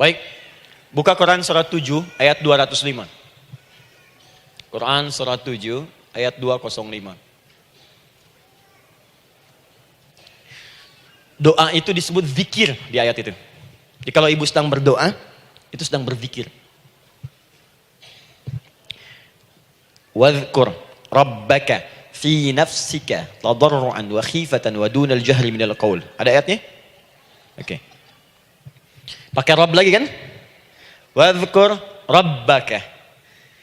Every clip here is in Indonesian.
Baik, buka Quran surat 7 ayat 205. Quran surat 7 ayat 205. Doa itu disebut zikir di ayat itu. Jadi kalau ibu sedang berdoa, itu sedang berzikir. Wadhkur rabbaka fi nafsika tadarruan wa khifatan wa dunal jahri minal qaul. Ada ayatnya? Oke. Pakai Rabb lagi kan? Wadhkur rabbaka.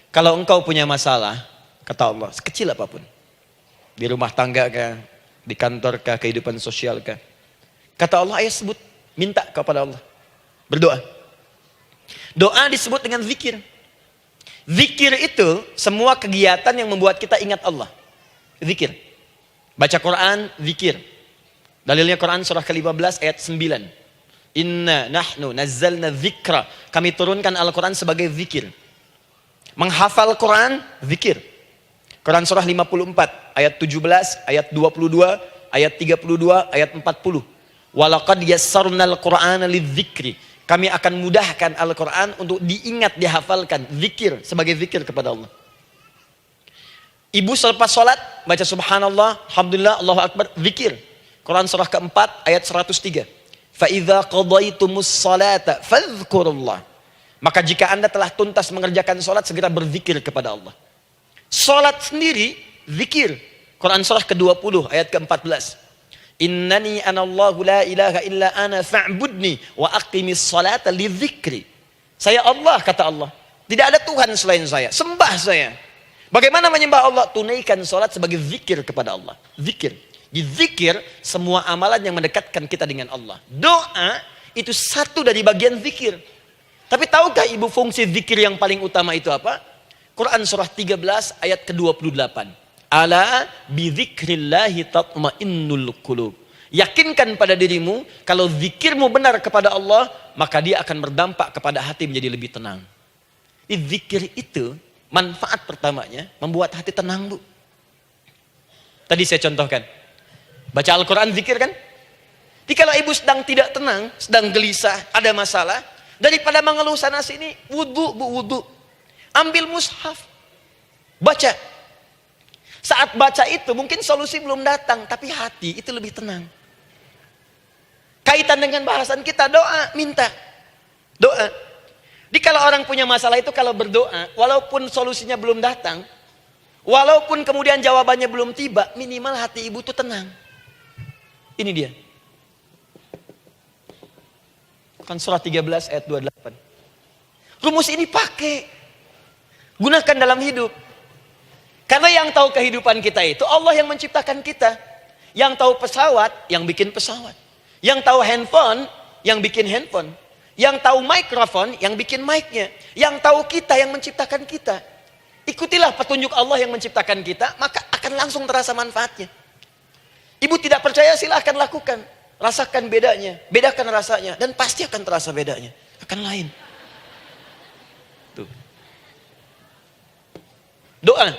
Kalau engkau punya masalah, kata Allah, sekecil apapun. Di rumah tangga kah, di kantor kah, kehidupan sosial kah. Kata Allah, ayat sebut, minta kepada Allah. Berdoa. Doa disebut dengan zikir. Zikir itu semua kegiatan yang membuat kita ingat Allah. Zikir. Baca Quran, zikir. Dalilnya Quran surah ke-15 ayat 9. Inna nahnu nazzalna dzikra. Kami turunkan Al-Quran sebagai zikir. Menghafal Quran, zikir. Quran surah 54 ayat 17, ayat 22, ayat 32, ayat 40. Walaqad yassarnal Qur'ana lidzikri. Kami akan mudahkan Al-Quran untuk diingat, dihafalkan. Zikir, sebagai zikir kepada Allah. Ibu selepas sholat, baca subhanallah, alhamdulillah, Allahu Akbar, zikir. Quran surah keempat, ayat 103. فَإِذَا قَضَيْتُمُ الصَّلَاةَ فَاذْكُرُوا اللَّهَ. Maka jika anda telah tuntas mengerjakan sholat, segera berzikir kepada Allah. Sholat sendiri, zikir. Quran surah ke-20, ayat ke-14. Innani anallahu la ilaha illa ana fa'budni wa aqimis salata li dzikri. Saya Allah, kata Allah. Tidak ada Tuhan selain saya. Sembah saya. Bagaimana menyembah Allah? Tunaikan sholat sebagai zikir kepada Allah. Zikir. Di zikir, semua amalan yang mendekatkan kita dengan Allah. Doa, itu satu dari bagian zikir. Tapi tahukah ibu fungsi zikir yang paling utama itu apa? Quran surah 13 ayat ke-28. Ala bizikrillahi tatma'innul qulub. Yakinkan pada dirimu, kalau zikirmu benar kepada Allah, maka dia akan berdampak kepada hati menjadi lebih tenang. Zikir itu, manfaat pertamanya, membuat hati tenang, Bu. Tadi saya contohkan. Baca Al-Quran, zikir kan? Jadi kalau ibu sedang tidak tenang, sedang gelisah, ada masalah, daripada mengeluh sana sini, wudu, Bu, wudu. Ambil mushaf. Baca. Saat baca itu mungkin solusi belum datang, tapi hati itu lebih tenang. Kaitan dengan bahasan kita, doa, minta. Doa. Jadi kalau orang punya masalah itu kalau berdoa, walaupun solusinya belum datang, walaupun kemudian jawabannya belum tiba, minimal hati ibu itu tenang. Ini dia. Kan surah 13 ayat 28. Rumus ini pakai. Gunakan dalam hidup. Karena yang tahu kehidupan kita itu Allah yang menciptakan kita. Yang tahu pesawat, yang bikin pesawat. Yang tahu handphone, yang bikin handphone. Yang tahu mikrofon, yang bikin mic-nya. Yang tahu kita, yang menciptakan kita. Ikutilah petunjuk Allah yang menciptakan kita, maka akan langsung terasa manfaatnya. Ibu tidak percaya, silahkan lakukan. Rasakan bedanya, bedakan rasanya, dan pasti akan terasa bedanya. Akan lain. Tuh. Doa.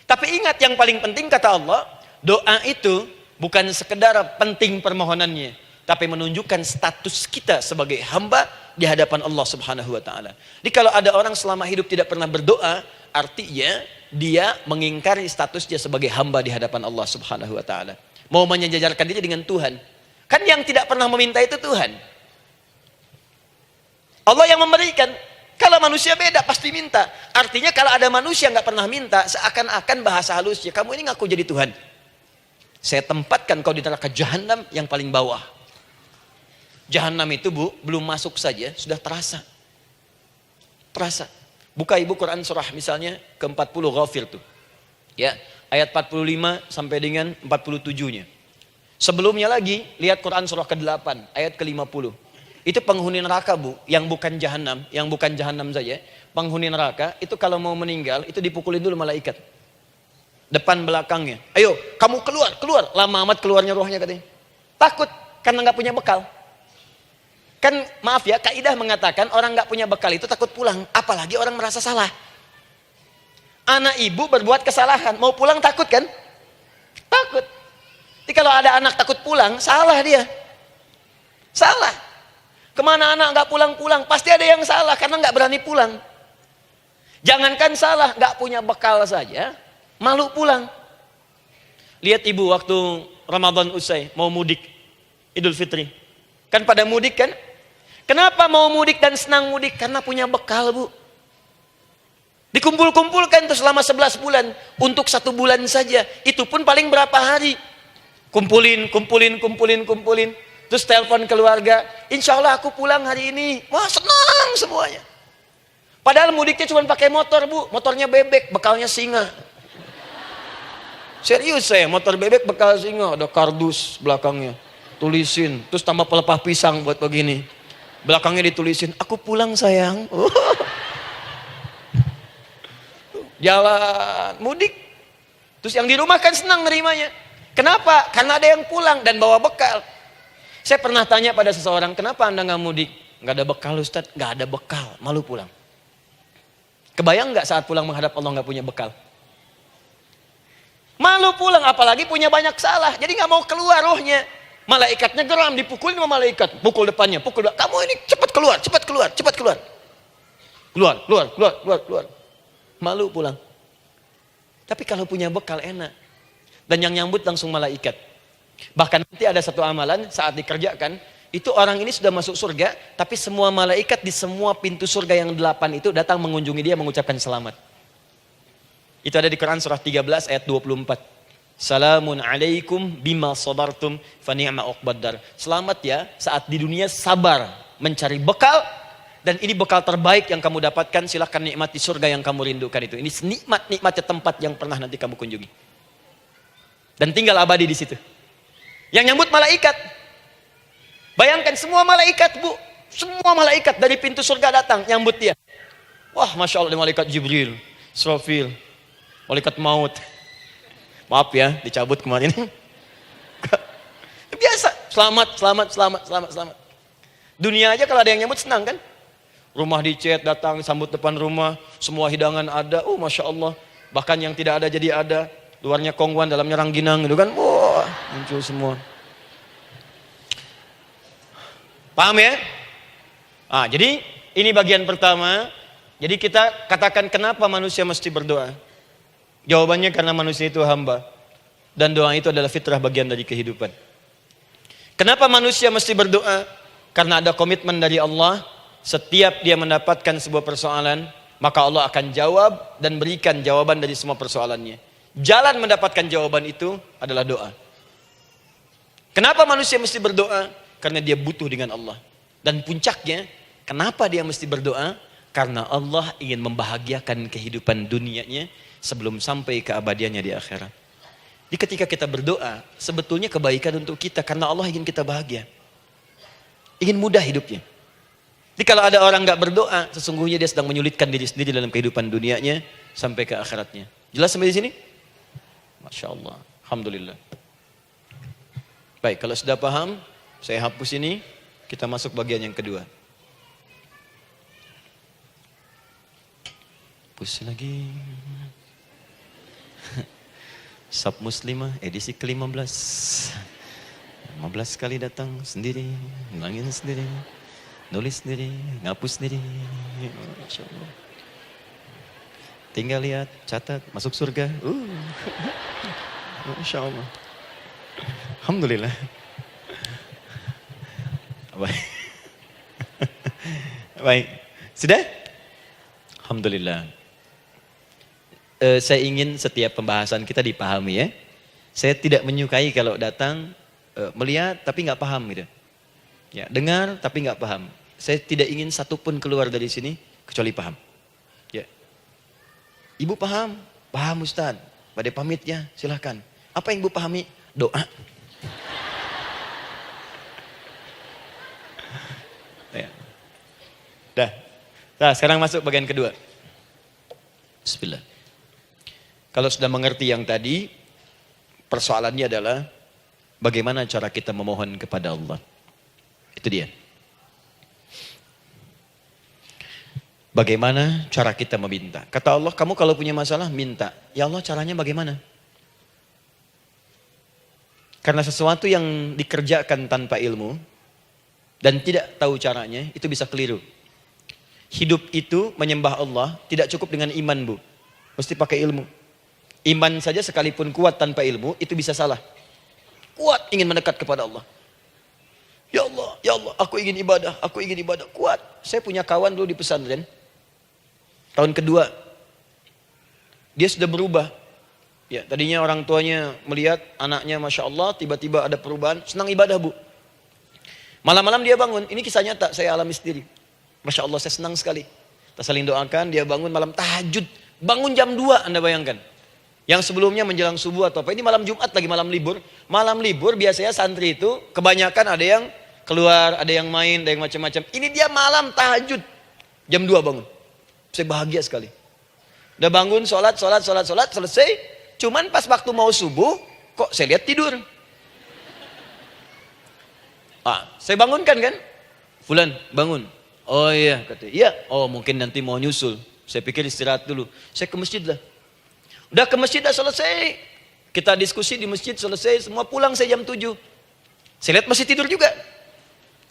Tapi ingat yang paling penting kata Allah, doa itu bukan sekedar penting permohonannya, tapi menunjukkan status kita sebagai hamba di hadapan Allah Subhanahu wa taala. Jadi kalau ada orang selama hidup tidak pernah berdoa, artinya dia mengingkari statusnya sebagai hamba di hadapan Allah Subhanahu wa taala. Mau menyejajarkan diri dengan Tuhan. Kan yang tidak pernah meminta itu Tuhan. Allah yang memberikan. Kalau manusia beda pasti minta. Artinya kalau ada manusia nggak pernah minta, seakan-akan bahasa halusnya, kamu ini ngaku jadi Tuhan. Saya tempatkan kau di neraka jahanam yang paling bawah. Jahanam itu, Bu, belum masuk saja sudah terasa. Terasa. Buka ibu Quran surah misalnya ke-40 Ghafir tuh. Ya, ayat 45 sampai dengan 47-nya. Sebelumnya lagi lihat Quran surah ke-8 ayat ke-50. Itu penghuni neraka, Bu, yang bukan jahanam saja. Penghuni neraka itu kalau mau meninggal itu dipukulin dulu malaikat. Depan belakangnya. Ayo, kamu keluar. Lama amat keluarnya rohnya katanya. Takut karena nggak punya bekal. Kan maaf ya, kaidah mengatakan orang nggak punya bekal itu takut pulang, apalagi orang merasa salah. Anak ibu berbuat kesalahan, mau pulang takut kan? Takut. Jadi kalau ada anak takut pulang, salah dia. Salah. Kemana anak nggak pulang-pulang? Pasti ada yang salah karena nggak berani pulang. Jangankan salah, nggak punya bekal saja, malu pulang. Lihat ibu waktu Ramadan usai, mau mudik, Idul Fitri. Kan pada mudik kan? Kenapa mau mudik dan senang mudik? Karena punya bekal, Bu. Dikumpul-kumpulkan tuh selama 11 bulan. Untuk 1 bulan saja. Itu pun paling berapa hari. Kumpulin. Terus telepon keluarga, insya Allah aku pulang hari ini. Wah, senang semuanya. Padahal mudiknya cuma pakai motor, Bu. Motornya bebek, bekalnya singa. Serius saya, motor bebek bekal singa. Ada kardus belakangnya. Tulisin, terus tambah pelepah pisang buat begini. Belakangnya ditulisin, aku pulang sayang. Jalan, mudik. Terus yang di rumah kan senang nerimanya. Kenapa? Karena ada yang pulang dan bawa bekal. Saya pernah tanya pada seseorang, kenapa anda nggak mudik? Nggak ada bekal Ustadz, nggak ada bekal, malu pulang. Kebayang nggak saat pulang menghadap Allah nggak punya bekal? Malu pulang, apalagi punya banyak salah, jadi nggak mau keluar rohnya. Malaikatnya geram, dipukulin sama malaikat, pukul depannya, pukul depan. Kamu ini cepat keluar, cepat keluar, cepat keluar. Keluar. Malu pulang. Tapi kalau punya bekal enak. Dan yang nyambut langsung malaikat. Bahkan nanti ada satu amalan saat dikerjakan, itu orang ini sudah masuk surga, tapi semua malaikat di semua pintu surga yang 8 itu datang mengunjungi dia mengucapkan selamat. Itu ada di Quran surah 13 ayat 24. Salamun alaikum bima sabartum fa ni'ma uqbaddar. Selamat ya saat di dunia sabar mencari bekal, dan ini bekal terbaik yang kamu dapatkan, silahkan nikmati surga yang kamu rindukan itu. Ini nikmatnya tempat yang pernah nanti kamu kunjungi. Dan tinggal abadi di situ. Yang nyambut malaikat. Bayangkan semua malaikat, Bu. Semua malaikat dari pintu surga datang nyambut dia. Wah, Masya Allah, malaikat Jibril, Israfil, malaikat maut. Maaf ya, dicabut kemarin. Biasa, selamat. Dunia aja kalau ada yang nyambut senang kan? Rumah dicat, datang, sambut depan rumah, semua hidangan ada. Masya Allah. Bahkan yang tidak ada jadi ada. Luarnya kongwan, dalamnya rangginang gitu kan. Wah, muncul semua. Paham ya? Jadi ini bagian pertama. Jadi kita katakan kenapa manusia mesti berdoa. Jawabannya karena manusia itu hamba. Dan doa itu adalah fitrah, bagian dari kehidupan. Kenapa manusia mesti berdoa? Karena ada komitmen dari Allah. Setiap dia mendapatkan sebuah persoalan, maka Allah akan jawab dan berikan jawaban dari semua persoalannya. Jalan mendapatkan jawaban itu adalah doa. Kenapa manusia mesti berdoa? Karena dia butuh dengan Allah. Dan puncaknya, kenapa dia mesti berdoa? Karena Allah ingin membahagiakan kehidupan dunianya sebelum sampai keabadiannya di akhirat. Jadi ketika kita berdoa, sebetulnya kebaikan untuk kita karena Allah ingin kita bahagia. Ingin mudah hidupnya. Jadi kalau ada orang nggak berdoa, sesungguhnya dia sedang menyulitkan diri sendiri dalam kehidupan dunianya sampai ke akhiratnya. Jelas sampai di sini? Masya Allah, alhamdulillah. Baik, kalau sudah paham, saya hapus ini, kita masuk bagian yang kedua. Hapus lagi. Sab Muslimah edisi ke-15. 15 kali datang sendiri, ngulangin sendiri, nulis sendiri, ngapus sendiri. Masya Allah. Tinggal lihat, catat, masuk surga. Masya Allah. Alhamdulillah. Baik. Baik. Sudah? Alhamdulillah. Saya ingin setiap pembahasan kita dipahami ya. Saya tidak menyukai kalau datang melihat tapi nggak paham gitu. Ya, dengar tapi nggak paham. Saya tidak ingin satupun keluar dari sini kecuali paham. Ya. Ibu paham? Paham Ustaz. Pada pamitnya silahkan. Apa yang ibu pahami? Doa. Ya. Dah. Nah, sekarang masuk bagian kedua. Bismillah. Kalau sudah mengerti yang tadi, persoalannya adalah bagaimana cara kita memohon kepada Allah. Itu dia. Bagaimana cara kita meminta? Kata Allah, kamu kalau punya masalah, minta. Ya Allah, caranya bagaimana? Karena sesuatu yang dikerjakan tanpa ilmu, dan tidak tahu caranya, itu bisa keliru. Hidup itu menyembah Allah tidak cukup dengan iman, Bu. Mesti pakai ilmu. Iman saja sekalipun kuat tanpa ilmu, itu bisa salah. Kuat ingin mendekat kepada Allah. Ya Allah, aku ingin ibadah, kuat. Saya punya kawan dulu di pesantren. Tahun kedua, dia sudah berubah. Ya, tadinya orang tuanya melihat anaknya, Masya Allah, tiba-tiba ada perubahan, senang ibadah, Bu. Malam-malam dia bangun, ini kisah nyata, saya alami sendiri. Masya Allah, saya senang sekali. Kita saling doakan, dia bangun malam tahajud. Bangun jam 2, Anda bayangkan. Yang sebelumnya menjelang subuh atau apa. Ini malam Jumat lagi, malam libur. Malam libur biasanya santri itu kebanyakan ada yang keluar, ada yang main, ada yang macam-macam. Ini dia malam tahajud. Jam 2 bangun. Saya bahagia sekali. Udah bangun, sholat, selesai. Cuman pas waktu mau subuh, kok saya lihat tidur. Saya bangunkan kan. Fulan, bangun. Oh iya, katanya. Iya, oh mungkin nanti mau nyusul. Saya pikir istirahat dulu. Saya ke masjid lah. Udah ke masjid, dah selesai. Kita diskusi di masjid, selesai. Semua pulang saya jam 7. Saya lihat masih tidur juga.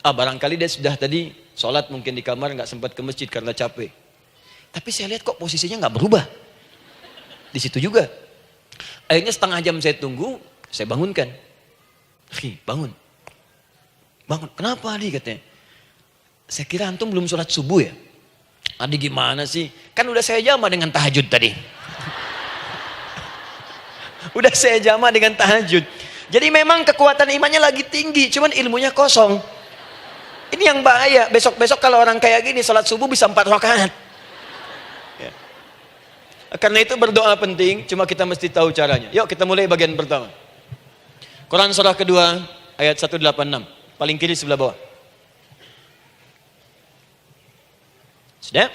Barangkali dia sudah tadi sholat mungkin di kamar, nggak sempat ke masjid karena capek. Tapi saya lihat kok posisinya nggak berubah. Di situ juga. Akhirnya setengah jam saya tunggu, saya bangunkan. Bangun. Bangun. Kenapa Adi, katanya? Saya kira antum belum sholat subuh ya? Adi gimana sih? Kan udah saya jama dengan tahajud tadi. Udah saya jama dengan tahajud. Jadi memang kekuatan imannya lagi tinggi, cuman ilmunya kosong. Ini yang bahaya. Besok-besok kalau orang kayak gini sholat subuh bisa 4 rakaat. Ya. Karena itu berdoa penting, cuma kita mesti tahu caranya. Yuk kita mulai bagian pertama. Quran surah kedua ayat 186, paling kiri sebelah bawah. Sudah?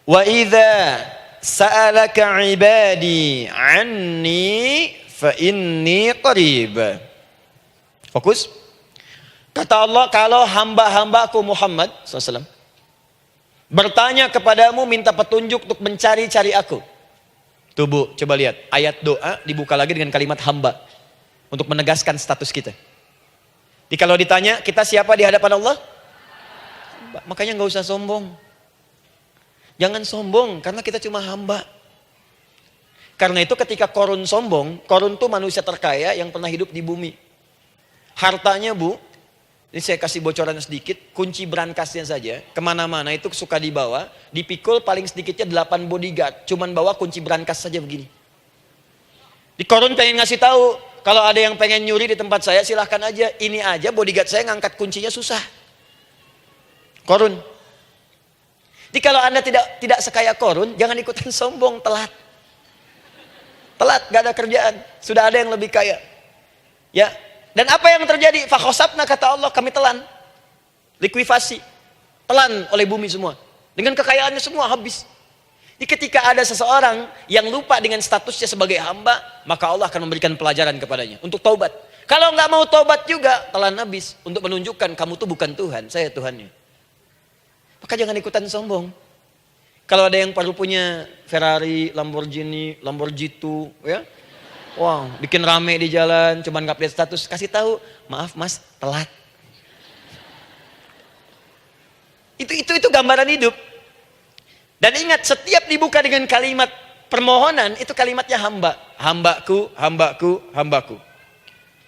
Wa idza sa'alaka ibadi anni fa inni qarib. Fokus. Kata Allah, kalau hamba-hambaku Muhammad SAW bertanya kepadamu, minta petunjuk untuk mencari-cari aku. Tuh Bu, coba lihat. Ayat doa dibuka lagi dengan kalimat hamba. Untuk menegaskan status kita. Jadi kalau ditanya, kita siapa di hadapan Allah? Makanya nggak usah sombong. Jangan sombong, karena kita cuma hamba. Karena itu ketika Korun sombong, Korun tuh manusia terkaya yang pernah hidup di bumi. Hartanya Bu, ini saya kasih bocoran sedikit, kunci berangkasnya saja, kemana-mana itu suka dibawa, dipikul paling sedikitnya 8 bodyguard, cuman bawa kunci berangkas saja begini. Di Korun pengen ngasih tahu, kalau ada yang pengen nyuri di tempat saya silahkan aja, ini aja bodyguard saya ngangkat kuncinya susah. Korun. Jadi kalau Anda tidak sekaya Korun, jangan ikutan sombong, telat. Telat, gak ada kerjaan. Sudah ada yang lebih kaya. Ya. Dan apa yang terjadi? Fakhosabna, kata Allah, kami telan. Likuifasi. Telan oleh bumi semua. Dengan kekayaannya semua habis. Jadi ketika ada seseorang yang lupa dengan statusnya sebagai hamba, maka Allah akan memberikan pelajaran kepadanya untuk taubat. Kalau nggak mau taubat juga, telan habis. Untuk menunjukkan kamu tuh bukan Tuhan, saya Tuhannya. Maka jangan ikutan sombong. Kalau ada yang baru punya Ferrari, Lamborghini, Lamborghini, ya, wah, bikin rame di jalan, cuman nggak update status, kasih tahu, maaf Mas, telat. Itu gambaran hidup. Dan ingat, setiap dibuka dengan kalimat permohonan, itu kalimatnya hamba. Hambaku, hambaku, hambaku.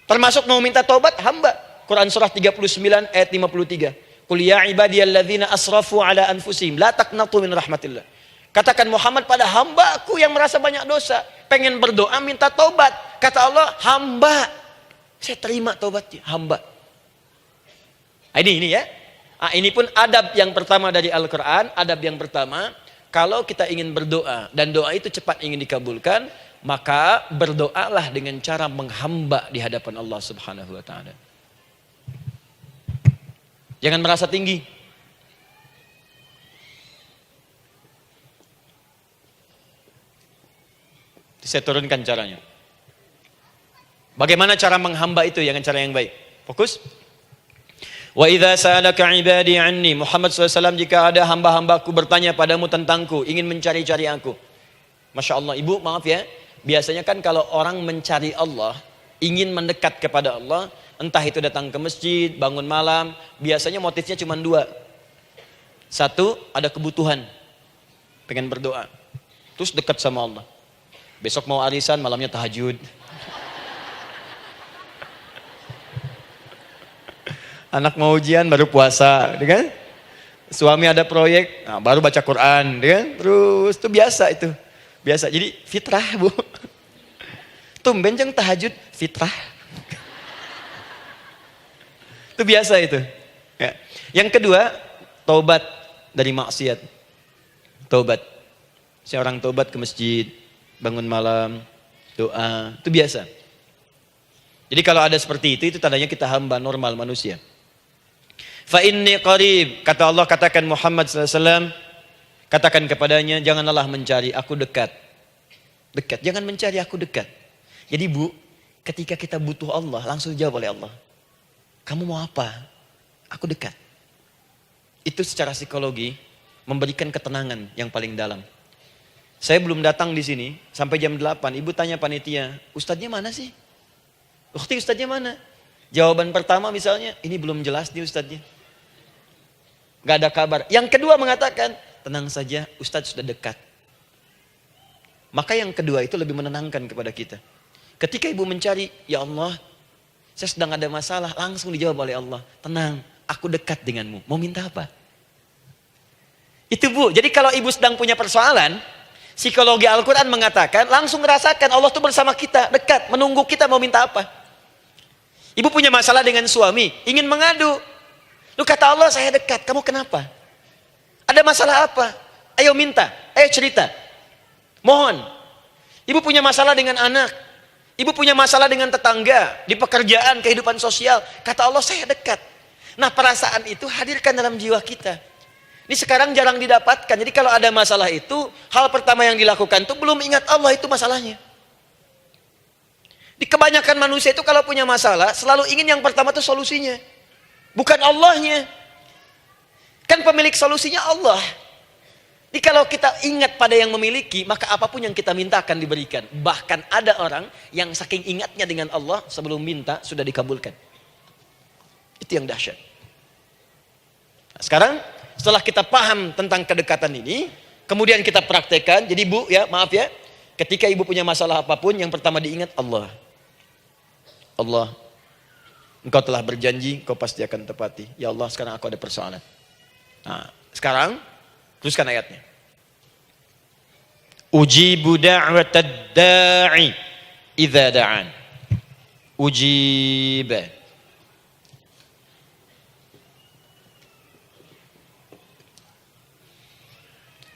Termasuk mau minta taubat, hamba. Quran surah 39 ayat 53. Qul ya ibadiyalladzina asrafu ala anfusihim la taqnatu min rahmatillah. Katakan Muhammad pada hambaku yang merasa banyak dosa, pengen berdoa minta taubat. Kata Allah, hamba. Saya terima taubatnya, hamba. Ini ya. Ini pun adab yang pertama dari Al-Qur'an, adab yang pertama, kalau kita ingin berdoa dan doa itu cepat ingin dikabulkan, maka berdoalah dengan cara menghamba di hadapan Allah Subhanahu wa taala. Jangan merasa tinggi. Saya turunkan caranya. Bagaimana cara menghamba itu dengan cara yang baik? Fokus. Wa idza sa'alaka ibadi anni, Muhammad SAW, jika ada hamba-hambaku bertanya padamu tentangku, ingin mencari-cari aku. Masya Allah, Ibu maaf ya, biasanya kan kalau orang mencari Allah, ingin mendekat kepada Allah, Entah itu datang ke masjid, bangun malam, biasanya motifnya cuma dua. Satu, ada kebutuhan, pengen berdoa. Terus dekat sama Allah. Besok mau arisan, malamnya tahajud. Anak mau ujian, baru puasa, kan? Suami ada proyek, nah, baru baca Quran, kan? Terus itu biasa itu. Biasa, jadi fitrah, Bu. Tumben jeng tahajud, fitrah. Itu biasa itu. Ya. Yang kedua, taubat dari maksiat. Taubat. Seorang taubat ke masjid, bangun malam, doa, itu biasa. Jadi kalau ada seperti itu tandanya kita hamba normal manusia. Fa inni qarib, kata Allah, katakan Muhammad SAW, katakan kepadanya, janganlah mencari, aku dekat. Dekat, jangan mencari, aku dekat. Jadi Bu, ketika kita butuh Allah, langsung dijawab oleh Allah. Kamu mau apa? Aku dekat. Itu secara psikologi memberikan ketenangan yang paling dalam. Saya belum datang di sini sampai jam 8, ibu tanya panitia, ustadznya mana sih? Ukti, ustadznya mana? Jawaban pertama misalnya, ini belum jelas nih ustadznya. Gak ada kabar. Yang kedua mengatakan, tenang saja, ustadz sudah dekat. Maka yang kedua itu lebih menenangkan kepada kita. Ketika ibu mencari, ya Allah, saya sedang ada masalah, langsung dijawab oleh Allah. Tenang, aku dekat denganmu. Mau minta apa? Itu Bu, jadi kalau ibu sedang punya persoalan, psikologi Al-Quran mengatakan, langsung merasakan Allah tuh bersama kita, dekat, menunggu kita mau minta apa. Ibu punya masalah dengan suami, ingin mengadu. Lu kata Allah, saya dekat, kamu kenapa? Ada masalah apa? Ayo minta, ayo cerita. Mohon. Ibu punya masalah dengan anak. Ibu punya masalah dengan tetangga, di pekerjaan, kehidupan sosial. Kata Allah, saya dekat. Nah, perasaan itu hadirkan dalam jiwa kita. Ini sekarang jarang didapatkan. Jadi kalau ada masalah itu, hal pertama yang dilakukan itu belum ingat Allah itu masalahnya. Di kebanyakan manusia itu kalau punya masalah, selalu ingin yang pertama itu solusinya. Bukan Allahnya. Kan pemilik solusinya Allah. Jadi kalau kita ingat pada yang memiliki, maka apapun yang kita minta akan diberikan. Bahkan ada orang yang saking ingatnya dengan Allah, sebelum minta sudah dikabulkan. Itu yang dahsyat. Nah, sekarang setelah kita paham tentang kedekatan ini, kemudian kita praktekkan. Jadi Bu, ya maaf ya, ketika ibu punya masalah apapun, yang pertama diingat Allah. Allah, Engkau telah berjanji, Engkau pasti akan tepati. Ya Allah, sekarang aku ada persoalan. Nah, sekarang teruskan ayatnya. Ujibu da'watad da'i idza da'an. Ujiba.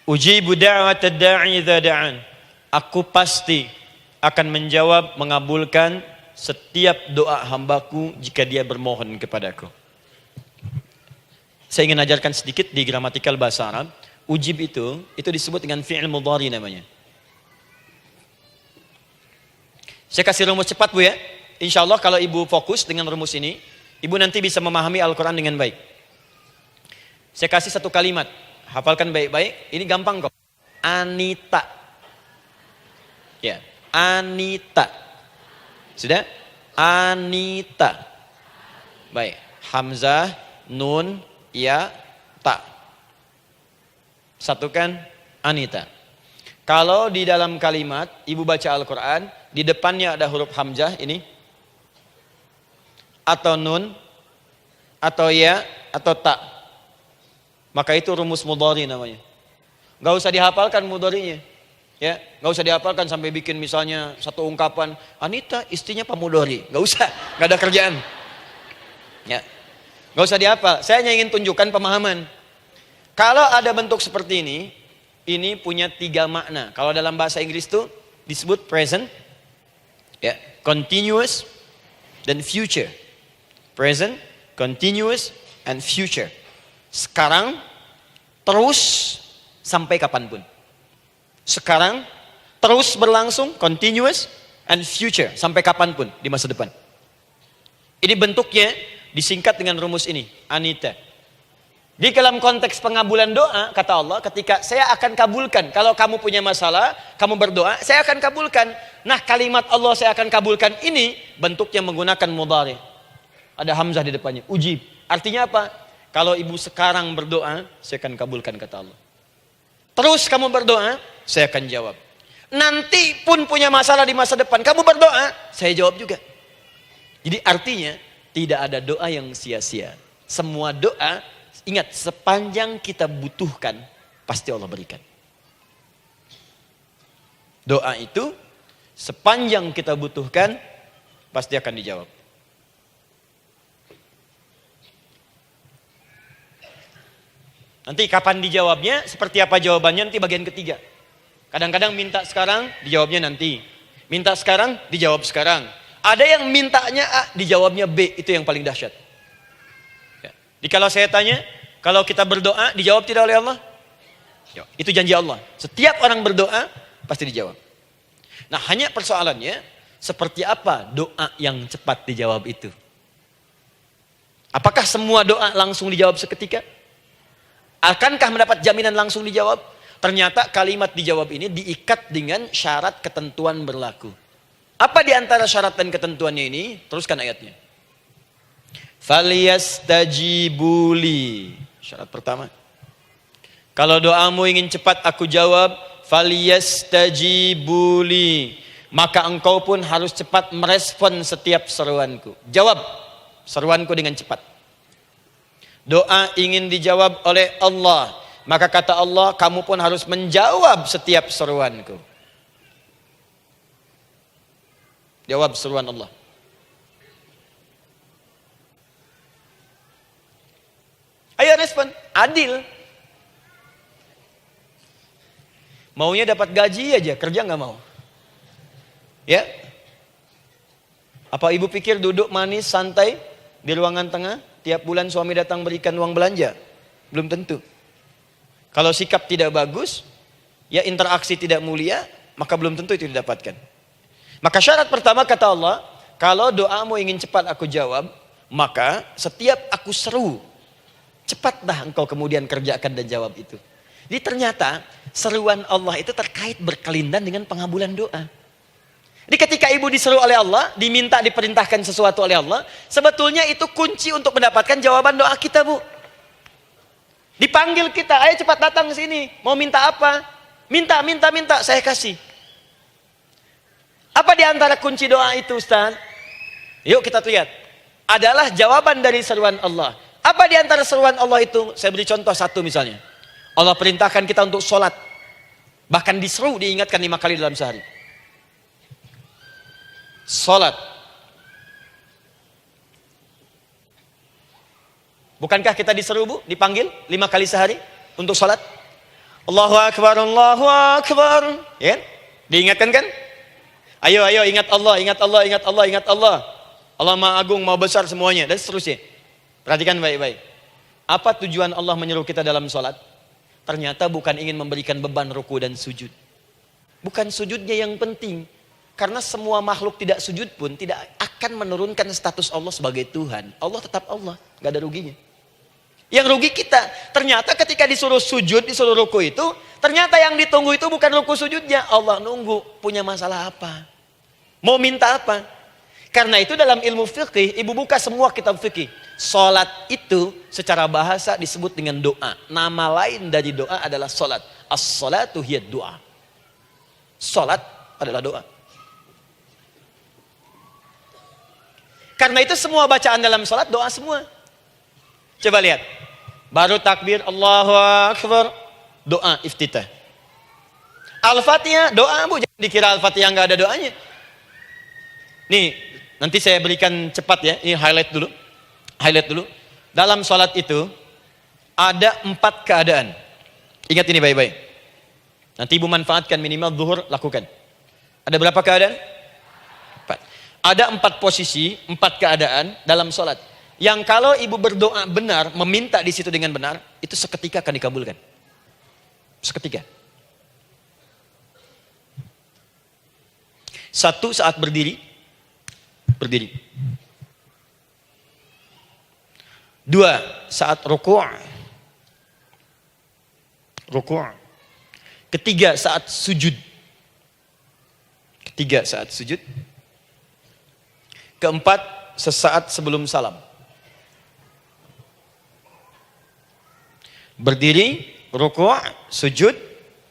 Ujibu da'watad da'i idza da'an. Aku pasti akan menjawab, mengabulkan setiap doa hambaku jika dia bermohon kepadaku. Saya ingin ajarkan sedikit di gramatikal bahasa Arab. Ujib itu disebut dengan fi'il mudhari namanya. Saya kasih rumus cepat Bu ya. Insya Allah kalau ibu fokus dengan rumus ini, ibu nanti bisa memahami Al-Quran dengan baik. Saya kasih satu kalimat. Hafalkan baik-baik. Ini gampang kok. Anita. Ya, Anita. Sudah? Anita. Baik. Hamzah, nun, ya, ta. Satukan Anita. Kalau di dalam kalimat ibu baca Al-Quran, di depannya ada huruf hamzah ini, atau nun, atau ya, atau ta, maka itu rumus mudhari namanya. Gak usah dihafalkan mudharinya. Ya, nggak usah dihafalkan sampai bikin misalnya satu ungkapan Anita istrinya Pak Mudhari, nggak usah, nggak ada kerjaan. Ya, nggak usah dihafal. Saya hanya ingin tunjukkan pemahaman. Kalau ada bentuk seperti ini punya 3 makna. Kalau dalam bahasa Inggris itu disebut present, ya, continuous, dan future. Present, continuous, and future. Sekarang, terus, sampai kapanpun. Sekarang, terus berlangsung, continuous, and future, sampai kapanpun di masa depan. Ini bentuknya disingkat dengan rumus ini, Anita. Di dalam konteks pengabulan doa, kata Allah, ketika saya akan kabulkan, kalau kamu punya masalah, kamu berdoa, saya akan kabulkan. Nah, kalimat Allah saya akan kabulkan ini bentuknya menggunakan mudhari. Ada hamzah di depannya. Ujib. Artinya apa? Kalau ibu sekarang berdoa, saya akan kabulkan kata Allah. Terus kamu berdoa, saya akan jawab. Nanti pun punya masalah di masa depan, kamu berdoa, saya jawab juga. Jadi artinya tidak ada doa yang sia-sia. Semua doa, ingat, sepanjang kita butuhkan, pasti Allah berikan. Doa itu sepanjang kita butuhkan, pasti akan dijawab. Nanti kapan dijawabnya, seperti apa jawabannya, nanti bagian ketiga. Kadang-kadang minta sekarang, dijawabnya nanti. Minta sekarang, dijawab sekarang. Ada yang mintanya A, dijawabnya B, itu yang paling dahsyat. Ya. Jadi kalau saya tanya, kalau kita berdoa, dijawab tidak oleh Allah? Ya, itu janji Allah. Setiap orang berdoa, pasti dijawab. Nah, hanya persoalannya, seperti apa doa yang cepat dijawab itu? Apakah semua doa langsung dijawab seketika? Akankah mendapat jaminan langsung dijawab? Ternyata kalimat dijawab ini diikat dengan syarat ketentuan berlaku. Apa di antara syarat dan ketentuannya ini? Teruskan ayatnya. Falyastajibuli. Syarat pertama. Kalau doamu ingin cepat aku jawab, falyastajibuli. Maka engkau pun harus cepat merespon setiap seruanku. Jawab seruanku dengan cepat. Doa ingin dijawab oleh Allah, maka kata Allah, kamu pun harus menjawab setiap seruanku. Jawab seruan Allah. Ayo respon, adil. Maunya dapat gaji aja, kerja nggak mau. Ya? Apa ibu pikir duduk manis, santai di ruangan tengah? Tiap bulan suami datang berikan uang belanja? Belum tentu. Kalau sikap tidak bagus, ya interaksi tidak mulia, maka belum tentu itu didapatkan. Maka syarat pertama kata Allah, kalau doamu ingin cepat aku jawab, maka setiap aku seru, cepatlah engkau kemudian kerjakan dan jawab itu. Jadi ternyata seruan Allah itu terkait berkelindan dengan pengabulan doa. Jadi ketika ibu diseru oleh Allah, diminta diperintahkan sesuatu oleh Allah, sebetulnya itu kunci untuk mendapatkan jawaban doa kita, Bu. Dipanggil kita, ayo cepat datang ke sini, mau minta apa? Minta, saya kasih. Apa di antara kunci doa itu, Ustaz? Yuk kita lihat. Adalah jawaban dari seruan Allah. Apa di antara seruan Allah itu? Saya beri contoh satu misalnya. Allah perintahkan kita untuk sholat. Bahkan diseru, diingatkan 5 kali dalam sehari. Salat. Bukankah kita diseru, Bu, dipanggil 5 kali sehari untuk salat? Allahu Akbar, Allahu Akbar. Ya? Diingatkan kan? Ayo ingat Allah, ingat Allah, ingat Allah, ingat Allah. Allah Maha Agung, Maha Besar semuanya, dan seterusnya. Perhatikan baik-baik. Apa tujuan Allah menyeru kita dalam salat? Ternyata bukan ingin memberikan beban ruku dan sujud. Bukan sujudnya yang penting. Karena semua makhluk tidak sujud pun tidak akan menurunkan status Allah sebagai Tuhan. Allah tetap Allah, gak ada ruginya. Yang rugi kita, ternyata ketika disuruh sujud, disuruh ruku itu, ternyata yang ditunggu itu bukan ruku sujudnya. Allah nunggu, punya masalah apa? Mau minta apa? Karena itu dalam ilmu fikih, ibu buka semua kitab fikih. Salat itu secara bahasa disebut dengan doa. Nama lain dari doa adalah salat. As-salatu hiya doa. Salat adalah doa. Karena itu semua bacaan dalam salat doa semua. Coba lihat. Baru takbir Allahu Akbar, doa iftitah. Al-Fatihah doa, Bu, jangan dikira Al-Fatihah enggak ada doanya. Nih, nanti saya berikan cepat ya. Ini highlight dulu. Highlight dulu. Dalam salat itu ada 4 keadaan. Ingat ini baik-baik. Nanti ibu manfaatkan, minimal zuhur lakukan. Ada berapa keadaan? 4. Ada 4 posisi, 4 keadaan dalam sholat. Yang kalau ibu berdoa benar, meminta di situ dengan benar, itu seketika akan dikabulkan. Seketika. 1, saat berdiri. Berdiri. 2, saat ruku'. Ruku'. 3, saat sujud. 3, saat sujud. 4, sesaat sebelum salam. Berdiri, rukuk, sujud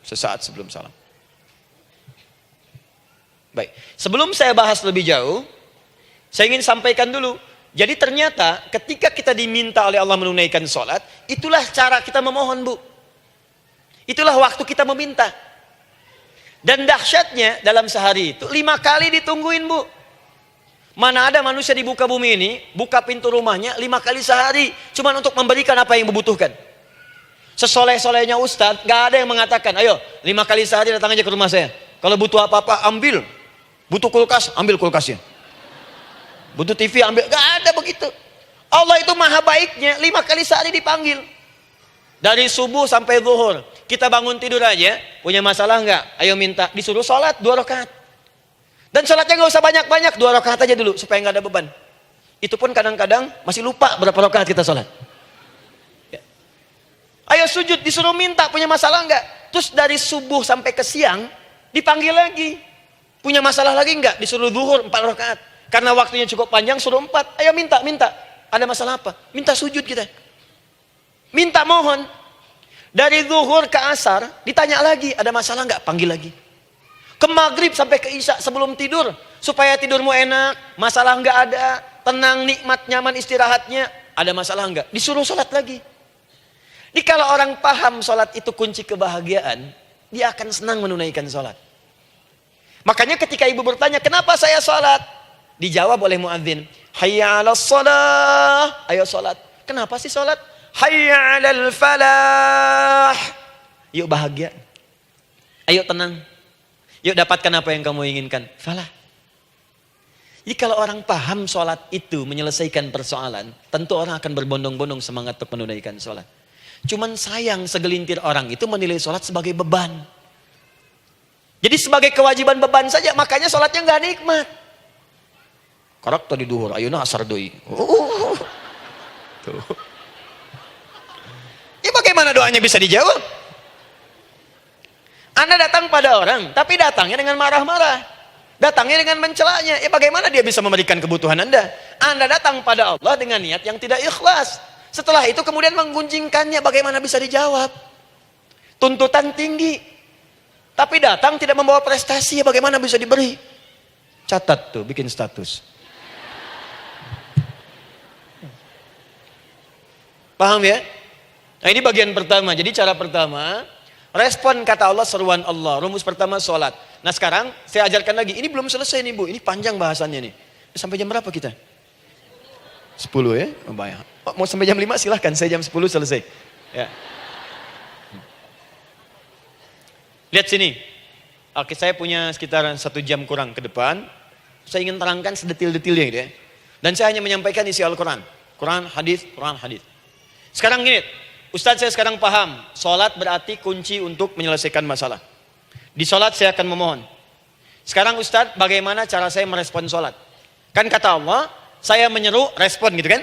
sesaat sebelum salam. Baik, sebelum saya bahas lebih jauh, saya ingin sampaikan dulu. Jadi ternyata ketika kita diminta oleh Allah menunaikan sholat, itulah cara kita memohon, Bu. Itulah waktu kita meminta. Dan dahsyatnya dalam sehari itu 5 kali ditungguin, Bu. Mana ada manusia di muka bumi ini buka pintu rumahnya 5 kali sehari cuma untuk memberikan apa yang dibutuhkan. Sesoleh-solehnya Ustadz, gak ada yang mengatakan, ayo 5 kali sehari datang aja ke rumah saya. Kalau butuh apa-apa ambil. Butuh kulkas, ambil kulkasnya. Butuh TV, ambil. Gak ada begitu. Allah itu maha baiknya, 5 kali sehari dipanggil. Dari subuh sampai zuhur. Kita bangun tidur aja, punya masalah gak? Ayo minta, disuruh sholat 2 rakaat. Dan sholatnya gak usah banyak-banyak, 2 rakaat aja dulu supaya gak ada beban. Itu pun kadang-kadang masih lupa berapa rakaat kita sholat. Ayo sujud, disuruh minta, punya masalah enggak? Terus dari subuh sampai ke siang, dipanggil lagi. Punya masalah lagi enggak? Disuruh zuhur 4 rakaat. Karena waktunya cukup panjang, suruh 4. Ayo minta. Ada masalah apa? Minta sujud kita. Minta mohon. Dari zuhur ke asar, ditanya lagi, ada masalah enggak? Panggil lagi. Ke maghrib sampai ke isya sebelum tidur. Supaya tidurmu enak, masalah enggak ada, tenang, nikmat, nyaman istirahatnya. Ada masalah enggak? Disuruh sholat lagi. Jadi kalau orang paham sholat itu kunci kebahagiaan, dia akan senang menunaikan sholat. Makanya ketika ibu bertanya, kenapa saya sholat? Dijawab oleh muadzin, hayya 'alas shalah, ayo sholat. Kenapa sih sholat? Hayya 'alal falah. Yuk bahagia. Ayo tenang. Yuk dapatkan apa yang kamu inginkan. Falah. Jadi kalau orang paham sholat itu menyelesaikan persoalan, tentu orang akan berbondong-bondong semangat untuk menunaikan sholat. Cuman sayang segelintir orang itu menilai sholat sebagai beban. Jadi sebagai kewajiban beban saja, makanya sholatnya nggak nikmat. Korak tadi duhur, ayeuna asar deui. Tuh. Ya bagaimana doanya bisa dijawab? Anda datang pada orang, tapi datangnya dengan marah-marah. Datangnya dengan mencelanya. Ya bagaimana dia bisa memberikan kebutuhan Anda? Anda datang pada Allah dengan niat yang tidak ikhlas. Setelah itu kemudian menggunjingkannya, bagaimana bisa dijawab? Tuntutan tinggi. Tapi datang tidak membawa prestasi, ya bagaimana bisa diberi? Catat tuh, bikin status. Paham ya? Nah ini bagian pertama. Jadi cara pertama, respon kata Allah, seruan Allah. Rumus pertama sholat. Nah sekarang saya ajarkan lagi. Ini belum selesai nih Bu, ini panjang bahasannya nih. Sampai jam berapa kita? 10 ya? Oh, banyak. Mau sampai jam 5 silahkan, saya jam 10 selesai. Ya. Lihat sini. Oke, saya punya sekitar 1 jam kurang ke depan. Saya ingin terangkan sedetil-detilnya gitu ya. Dan saya hanya menyampaikan isi Al-Quran. Quran, hadis. Sekarang gini, Ustadz saya sekarang paham. Sholat berarti kunci untuk menyelesaikan masalah. Di sholat saya akan memohon. Sekarang Ustadz, bagaimana cara saya merespon sholat? Kan kata Allah, saya menyeru, respon gitu kan?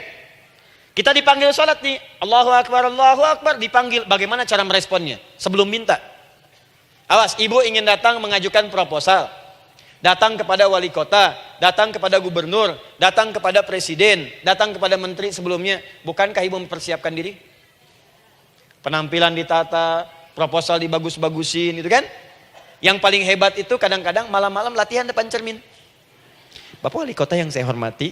Kita dipanggil sholat nih, Allahu Akbar, dipanggil. Bagaimana cara meresponnya? Sebelum minta. Awas, ibu ingin datang mengajukan proposal. Datang kepada wali kota, datang kepada gubernur, datang kepada presiden, datang kepada menteri sebelumnya. Bukankah ibu mempersiapkan diri? Penampilan ditata, proposal dibagus-bagusin, itu kan? Yang paling hebat itu kadang-kadang malam-malam latihan depan cermin. Bapak wali kota yang saya hormati.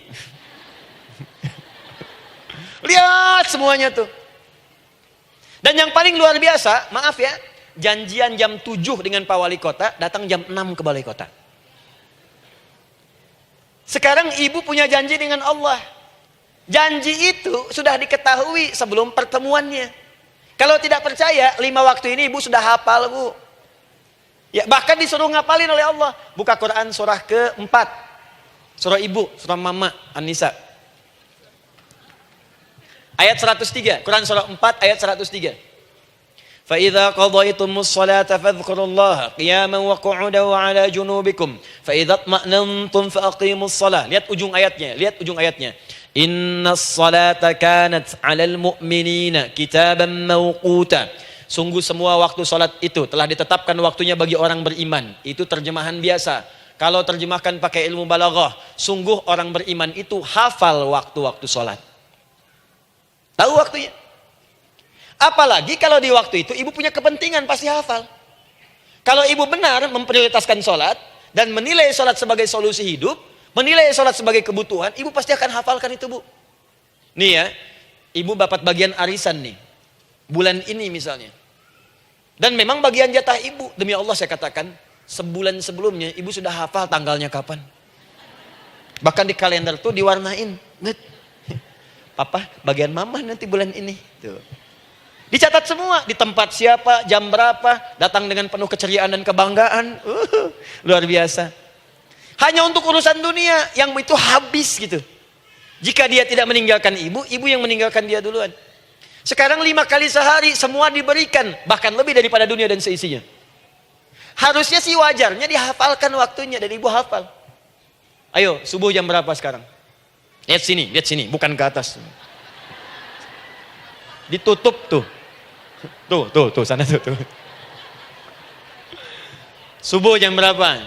Lihat semuanya tuh. Dan yang paling luar biasa, maaf ya, janjian jam 7 dengan Pak Wali Kota, datang jam 6 ke Balai Kota. Sekarang ibu punya janji dengan Allah. Janji itu sudah diketahui sebelum pertemuannya. Kalau tidak percaya, 5 waktu ini ibu sudah hafal Bu. Ya, bahkan disuruh ngapalin oleh Allah. Buka Quran surah ke-4. Surah ibu, surah mama, An-Nisa. Ayat 103, Quran surah 4 ayat 103. فَإِذَا قَضَيْتُمُ الصَّلَاةَ فَاذْكُرُوا اللَّهَ قِيَامًا وَقُعُودًا وَعَلَى جُنُوبِكُمْ فَإِذَا اطْمَأْنَنْتُمْ فَأَقِيمُوا الصَّلَاةَ. Lihat ujung ayatnya. Inna as-salata kanat 'alal mu'minina kitaban mawquta. Sungguh semua waktu salat itu telah ditetapkan waktunya bagi orang beriman. Itu terjemahan biasa. Kalau terjemahkan pakai ilmu balaghah, sungguh orang beriman itu hafal waktu-waktu salat. Tahu waktunya. Apalagi kalau di waktu itu ibu punya kepentingan, pasti hafal. Kalau ibu benar memprioritaskan sholat dan menilai sholat sebagai solusi hidup, menilai sholat sebagai kebutuhan, ibu pasti akan hafalkan itu, Bu. Nih ya, ibu dapat bagian arisan nih, bulan ini misalnya. Dan memang bagian jatah ibu, demi Allah saya katakan, sebulan sebelumnya ibu sudah hafal tanggalnya kapan. Bahkan di kalender tuh diwarnain. Papa, bagian mama nanti bulan ini. Tuh. Dicatat semua, di tempat siapa, jam berapa, datang dengan penuh keceriaan dan kebanggaan. Luar biasa. Hanya untuk urusan dunia, yang itu habis gitu. Jika dia tidak meninggalkan ibu, ibu yang meninggalkan dia duluan. Sekarang 5 kali sehari, semua diberikan. Bahkan lebih daripada dunia dan seisinya. Harusnya sih wajarnya dihafalkan waktunya, dan ibu hafal. Ayo, subuh jam berapa sekarang? Lihat sini, bukan ke atas. Ditutup tuh. Tuh, sana tuh. Subuh jam berapa?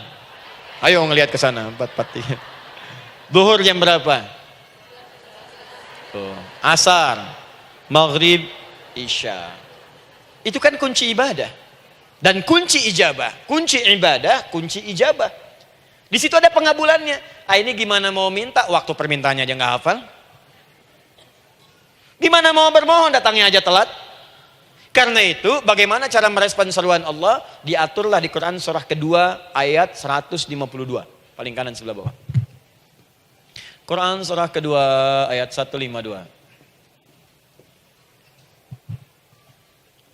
Ayo ngelihat ke sana, 4:43. Zuhur jam berapa? Tuh. Asar, maghrib, isya. Itu kan kunci ibadah. Dan kunci ijabah, kunci ibadah, kunci ijabah. Di situ ada pengabulannya. Ini gimana mau minta, waktu permintaannya aja nggak hafal. Gimana mau bermohon, datangnya aja telat. Karena itu, bagaimana cara merespon seruan Allah? Diaturlah di Quran surah kedua ayat 152. Paling kanan sebelah bawah. Quran surah kedua ayat 152.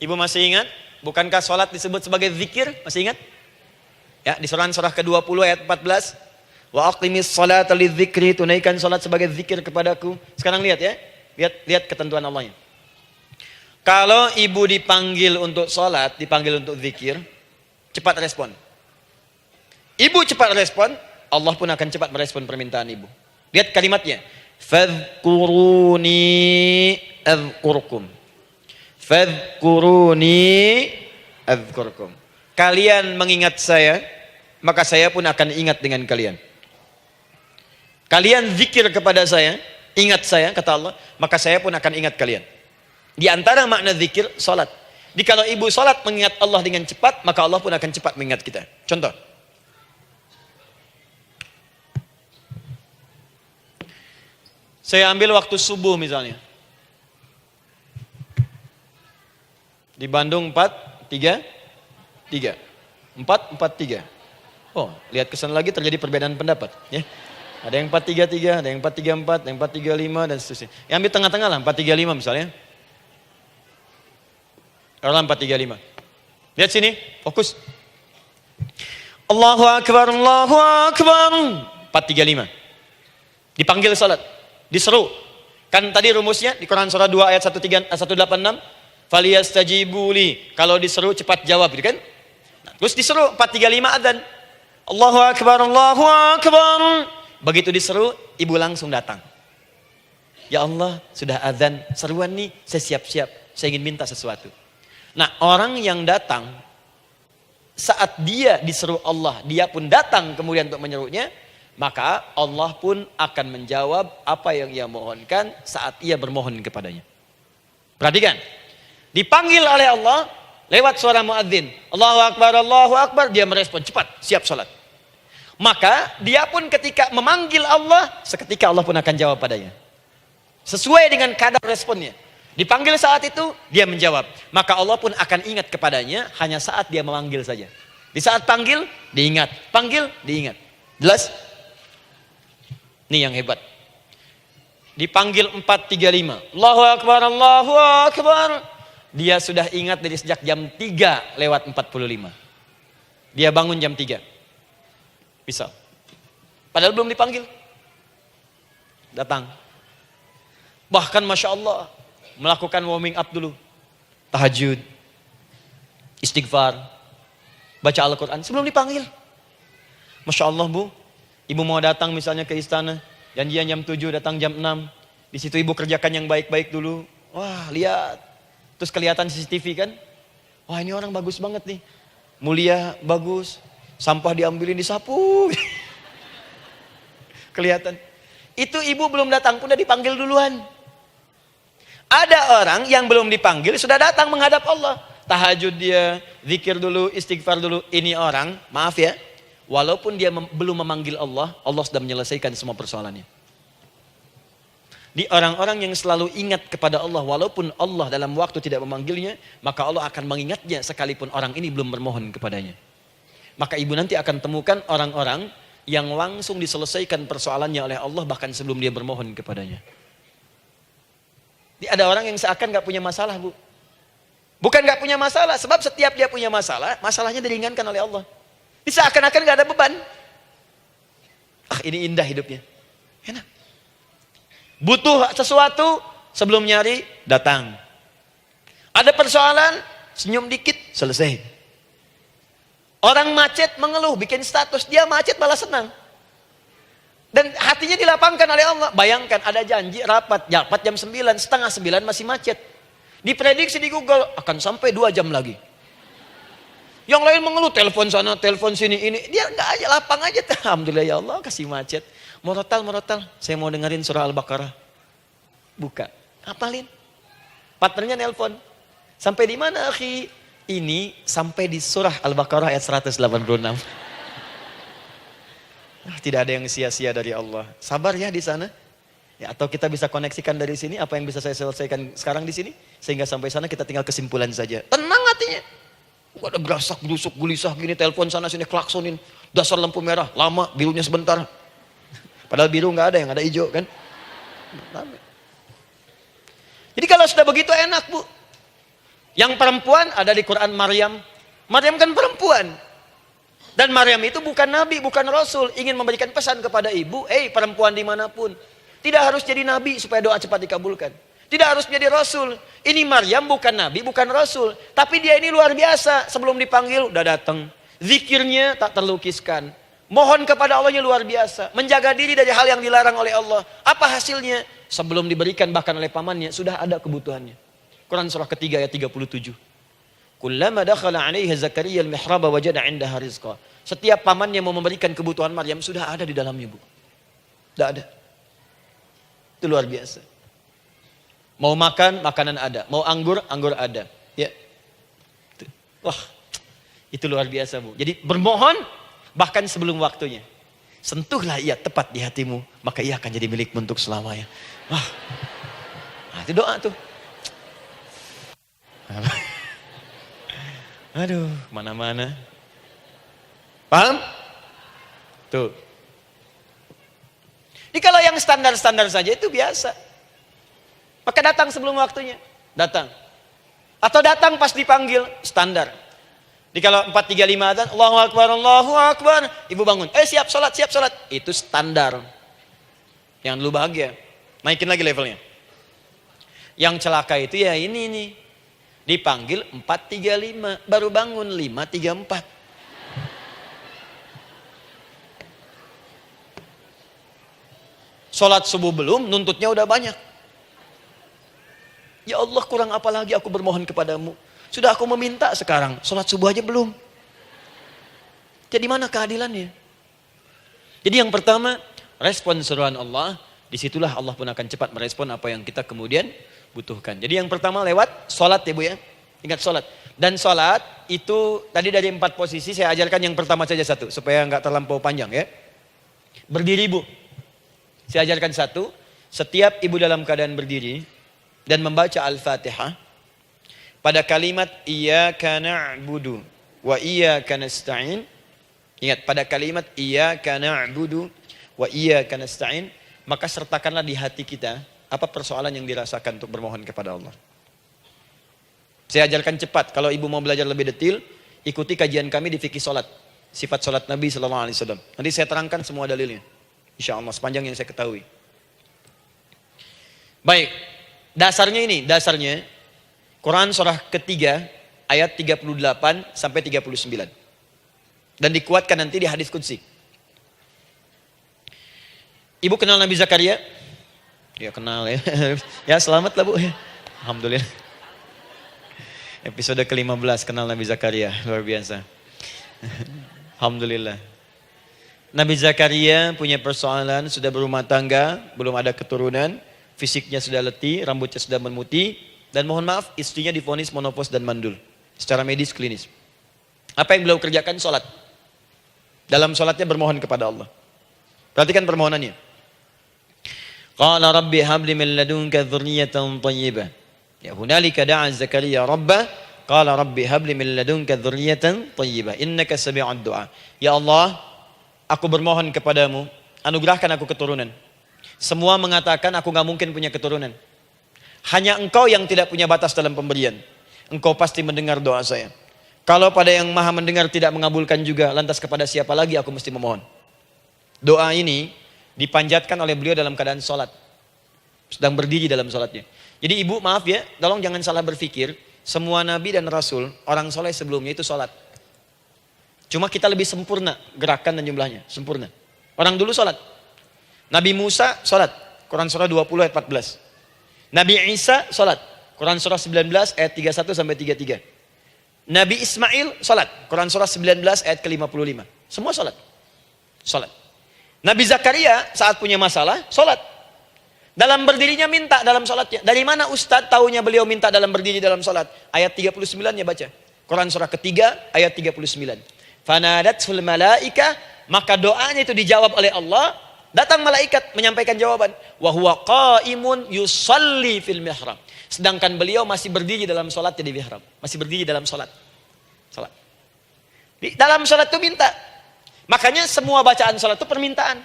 Ibu masih ingat? Bukankah sholat disebut sebagai zikir? Masih ingat? Ya, di surah ke-20 ayat 14. Wa aqimis sholata lidzikri, tunaikan sholat sebagai zikir kepadaku. Sekarang lihat ya. Lihat ketentuan Allahnya. Kalau ibu dipanggil untuk sholat, dipanggil untuk zikir, cepat respon. Ibu cepat respon, Allah pun akan cepat merespon permintaan ibu. Lihat kalimatnya. Fadhkuruni adzkurkum. Fadhkuruni adzkurkum. Kalian mengingat saya, maka saya pun akan ingat dengan kalian. Kalian zikir kepada saya, ingat saya, kata Allah, maka saya pun akan ingat kalian. Di antara makna zikir, salat. Kalau ibu salat mengingat Allah dengan cepat, maka Allah pun akan cepat mengingat kita. Contoh. Saya ambil waktu subuh misalnya. Di Bandung 4:33. 4:43. Oh, lihat kesan lagi terjadi perbedaan pendapat, ya. Ada yang 4:33, ada yang 4:34, ada yang 4:35 dan seterusnya. Yang ambil tengah-tengah lah, 4:35 misalnya. Kalau 4:35. Lihat sini, fokus. Allahu Akbar, Allahu Akbar. 4:35. Dipanggil salat, diseru. Kan tadi rumusnya di Quran surah 2 ayat 186. Faliyastajibuli. Kalau diseru cepat jawab, gitu kan? Nah, terus diseru 4:35 adzan. Allahu Akbar, Allahu Akbar. Begitu diseru, ibu langsung datang. Ya Allah, sudah adzan, seruan nih, saya siap-siap. Saya ingin minta sesuatu. Nah, orang yang datang saat dia diseru Allah, dia pun datang kemudian untuk menyerunya, maka Allah pun akan menjawab apa yang ia mohonkan saat ia bermohon kepadanya. Perhatikan, dipanggil oleh Allah lewat suara muadzin, Allahu Akbar, dia merespon cepat, siap sholat. Maka dia pun ketika memanggil Allah, seketika Allah pun akan jawab padanya. Sesuai dengan kadar responnya. Dipanggil saat itu, dia menjawab. Maka Allah pun akan ingat kepadanya hanya saat dia memanggil saja. Di saat panggil, diingat. Panggil, diingat. Jelas? Ini yang hebat. Dipanggil 4:35. Allahu Akbar, Allahu Akbar. Dia sudah ingat dari sejak jam 3 lewat 45. Dia bangun jam 3. Bisa. Padahal belum dipanggil. Datang. Bahkan Masya Allah, melakukan warming up dulu. Tahajud. Istighfar. Baca Al-Quran sebelum dipanggil. Masya Allah Bu. Ibu mau datang misalnya ke istana. Janjian jam 7, datang jam 6. Di situ ibu kerjakan yang baik-baik dulu. Wah, lihat. Terus kelihatan CCTV kan. Wah, ini orang bagus banget nih. Mulia, bagus. Sampah diambilin, disapu. Kelihatan. Itu ibu belum datang pun udah dipanggil duluan. Ada orang yang belum dipanggil sudah datang menghadap Allah. Tahajud dia, zikir dulu, istighfar dulu. Ini orang, maaf ya, walaupun dia belum memanggil Allah, Allah sudah menyelesaikan semua persoalannya. Di orang-orang yang selalu ingat kepada Allah, walaupun Allah dalam waktu tidak memanggilnya, maka Allah akan mengingatnya sekalipun orang ini belum bermohon kepadanya. Maka ibu nanti akan temukan orang-orang yang langsung diselesaikan persoalannya oleh Allah bahkan sebelum dia bermohon kepadanya. Ada orang yang seakan gak punya masalah, Bu. Bukan gak punya masalah, sebab setiap dia punya masalah, masalahnya diringankan oleh Allah. Ini seakan-akan gak ada beban. Ini indah hidupnya. Enak. Butuh sesuatu, sebelum nyari, datang. Ada persoalan, senyum dikit, selesai. Orang macet mengeluh, bikin status, dia macet malah senang. Dan hatinya dilapangkan oleh Allah. Bayangkan ada janji rapat jam 9, setengah 9 masih macet. Diprediksi di Google, akan sampai 2 jam lagi. Yang lain mengeluh, telepon sana, telepon sini, ini. Dia nggak aja, lapang aja. Alhamdulillah ya Allah, kasih macet. Murotal, saya mau dengerin surah Al-Baqarah. Buka, hafalin. Partnernya nelpon. Sampai di mana, akhi? Ini sampai di surah Al-Baqarah ayat 186. Tidak ada yang sia-sia dari Allah. Sabar ya di sana. Ya, atau kita bisa koneksikan dari sini, apa yang bisa saya selesaikan sekarang di sini, sehingga sampai sana kita tinggal kesimpulan saja. Tenang hatinya. Gak ada gerasak, gerusuk, gelisah gini, telepon sana sini, klaksonin. Dasar lampu merah, lama, birunya sebentar. Padahal biru nggak ada, yang ada hijau kan. Jadi kalau sudah begitu enak, Bu. Yang perempuan ada di Quran Maryam. Maryam kan perempuan. Dan Maryam itu bukan nabi, bukan rasul. Ingin memberikan pesan kepada ibu, perempuan dimanapun. Tidak harus jadi nabi supaya doa cepat dikabulkan. Tidak harus menjadi rasul. Ini Maryam bukan nabi, bukan rasul. Tapi dia ini luar biasa. Sebelum dipanggil udah datang. Zikirnya tak terlukiskan. Mohon kepada Allahnya luar biasa. Menjaga diri dari hal yang dilarang oleh Allah. Apa hasilnya? Sebelum diberikan bahkan oleh pamannya, sudah ada kebutuhannya. Quran surah ketiga ayat 37. Kullama dakhala 'alaiha Zakaria al-mihraba wajada 'indaha rizqa. Setiap pamannya mau memberikan kebutuhan Maryam sudah ada di dalamnya, Bu. Sudah ada. Itu luar biasa. Mau makan, makanan ada. Mau anggur, anggur ada. Ya. Wah, itu luar biasa, Bu. Jadi bermohon bahkan sebelum waktunya. Sentuhlah ia tepat di hatimu, maka ia akan jadi milikmu untuk selamanya. Wah, itu doa tuh. Aduh, mana-mana. Paham? Tuh. Jadi kalau yang standar-standar saja itu biasa. Maka datang sebelum waktunya. Datang. Atau datang pas dipanggil, standar. Jadi kalau 4-3-5 adzan, Allahu Akbar, Allahu Akbar. Ibu bangun, siap sholat. Itu standar. Yang dulu bahagia. Naikin lagi levelnya. Yang celaka itu ya ini nih. Dipanggil 4-3-5. Baru bangun 5-3-4. Sholat subuh belum, nuntutnya udah banyak. Ya Allah, kurang apa lagi aku bermohon kepadamu. Sudah aku meminta sekarang, sholat subuh aja belum. Jadi mana keadilannya? Jadi yang pertama, respon seruan Allah, disitulah Allah pun akan cepat merespon apa yang kita kemudian butuhkan. Jadi yang pertama lewat sholat ya Bu ya. Ingat sholat. Dan sholat itu tadi dari 4 posisi saya ajarkan yang pertama saja satu. Supaya nggak terlampau panjang ya. Berdiri Bu. Saya ajarkan satu. Setiap ibu dalam keadaan berdiri dan membaca Al-Fatihah. Pada kalimat iyyaka na'budu wa iyyaka nasta'in. Ingat, pada kalimat iyyaka na'budu wa iyyaka nasta'in, maka sertakanlah di hati kita apa persoalan yang dirasakan untuk bermohon kepada Allah. Saya ajarkan cepat. Kalau ibu mau belajar lebih detail, ikuti kajian kami di fikih salat. Sifat salat Nabi sallallahu alaihi wasallam. Nanti saya terangkan semua dalilnya. Insyaallah sepanjang yang saya ketahui. Baik. Dasarnya ini, Quran surah ketiga ayat 38 sampai 39. Dan dikuatkan nanti di hadis qudsi. Ibu kenal Nabi Zakaria? Ya kenal ya. Ya selamat lah Bu. Alhamdulillah. Episode ke-15 kenal Nabi Zakaria. Luar biasa. Alhamdulillah. Nabi Zakaria punya persoalan, sudah berumah tangga, belum ada keturunan. fisiknya sudah letih, rambutnya sudah memutih, dan mohon maaf istrinya divonis menopause dan mandul. Secara medis klinis. Apa yang beliau kerjakan? Sholat. Dalam sholatnya bermohon kepada Allah. Perhatikan permohonannya. Qala rabbi habli min ladunka dzurriyyatan thayyibah. Ya hunalika da'a Zakaria rabbah. Qala rabbi habli min ladunka dzurriyyatan thayyibah. Innaka sami'ud du'a. Ya Allah, aku bermohon kepadamu, anugerahkan aku keturunan. Semua mengatakan aku gak mungkin punya keturunan. Hanya engkau yang tidak punya batas dalam pemberian. Engkau pasti mendengar doa saya. Kalau pada yang maha mendengar tidak mengabulkan juga, lantas kepada siapa lagi aku mesti memohon? Doa ini dipanjatkan oleh beliau dalam keadaan sholat. Sedang berdiri dalam sholatnya. Jadi ibu maaf ya, tolong jangan salah berpikir. Semua nabi dan rasul, orang soleh sebelumnya itu sholat. Cuma kita lebih sempurna gerakan dan jumlahnya. Sempurna. Orang dulu sholat. Nabi Musa sholat. Quran surah 20 ayat 14. Nabi Isa sholat. Quran surah 19 ayat 31 sampai 33. Nabi Ismail sholat. Quran surah 19 ayat ke-55. Semua sholat. Sholat. Nabi Zakaria saat punya masalah, sholat. Dalam berdirinya minta dalam sholatnya. Dari mana Ustadz taunya beliau minta dalam berdiri dalam sholat? Ayat 39-nya baca. Quran surah ketiga ayat 39. Fanadatul malaika, maka doanya itu dijawab oleh Allah. Datang malaikat menyampaikan jawaban. Wa huwa qaimun yusalli fil mihrab. Sedangkan beliau masih berdiri dalam sholat di mihrab. Masih berdiri dalam sholat. Sholat. Di dalam sholat itu minta. Makanya semua bacaan sholat itu permintaan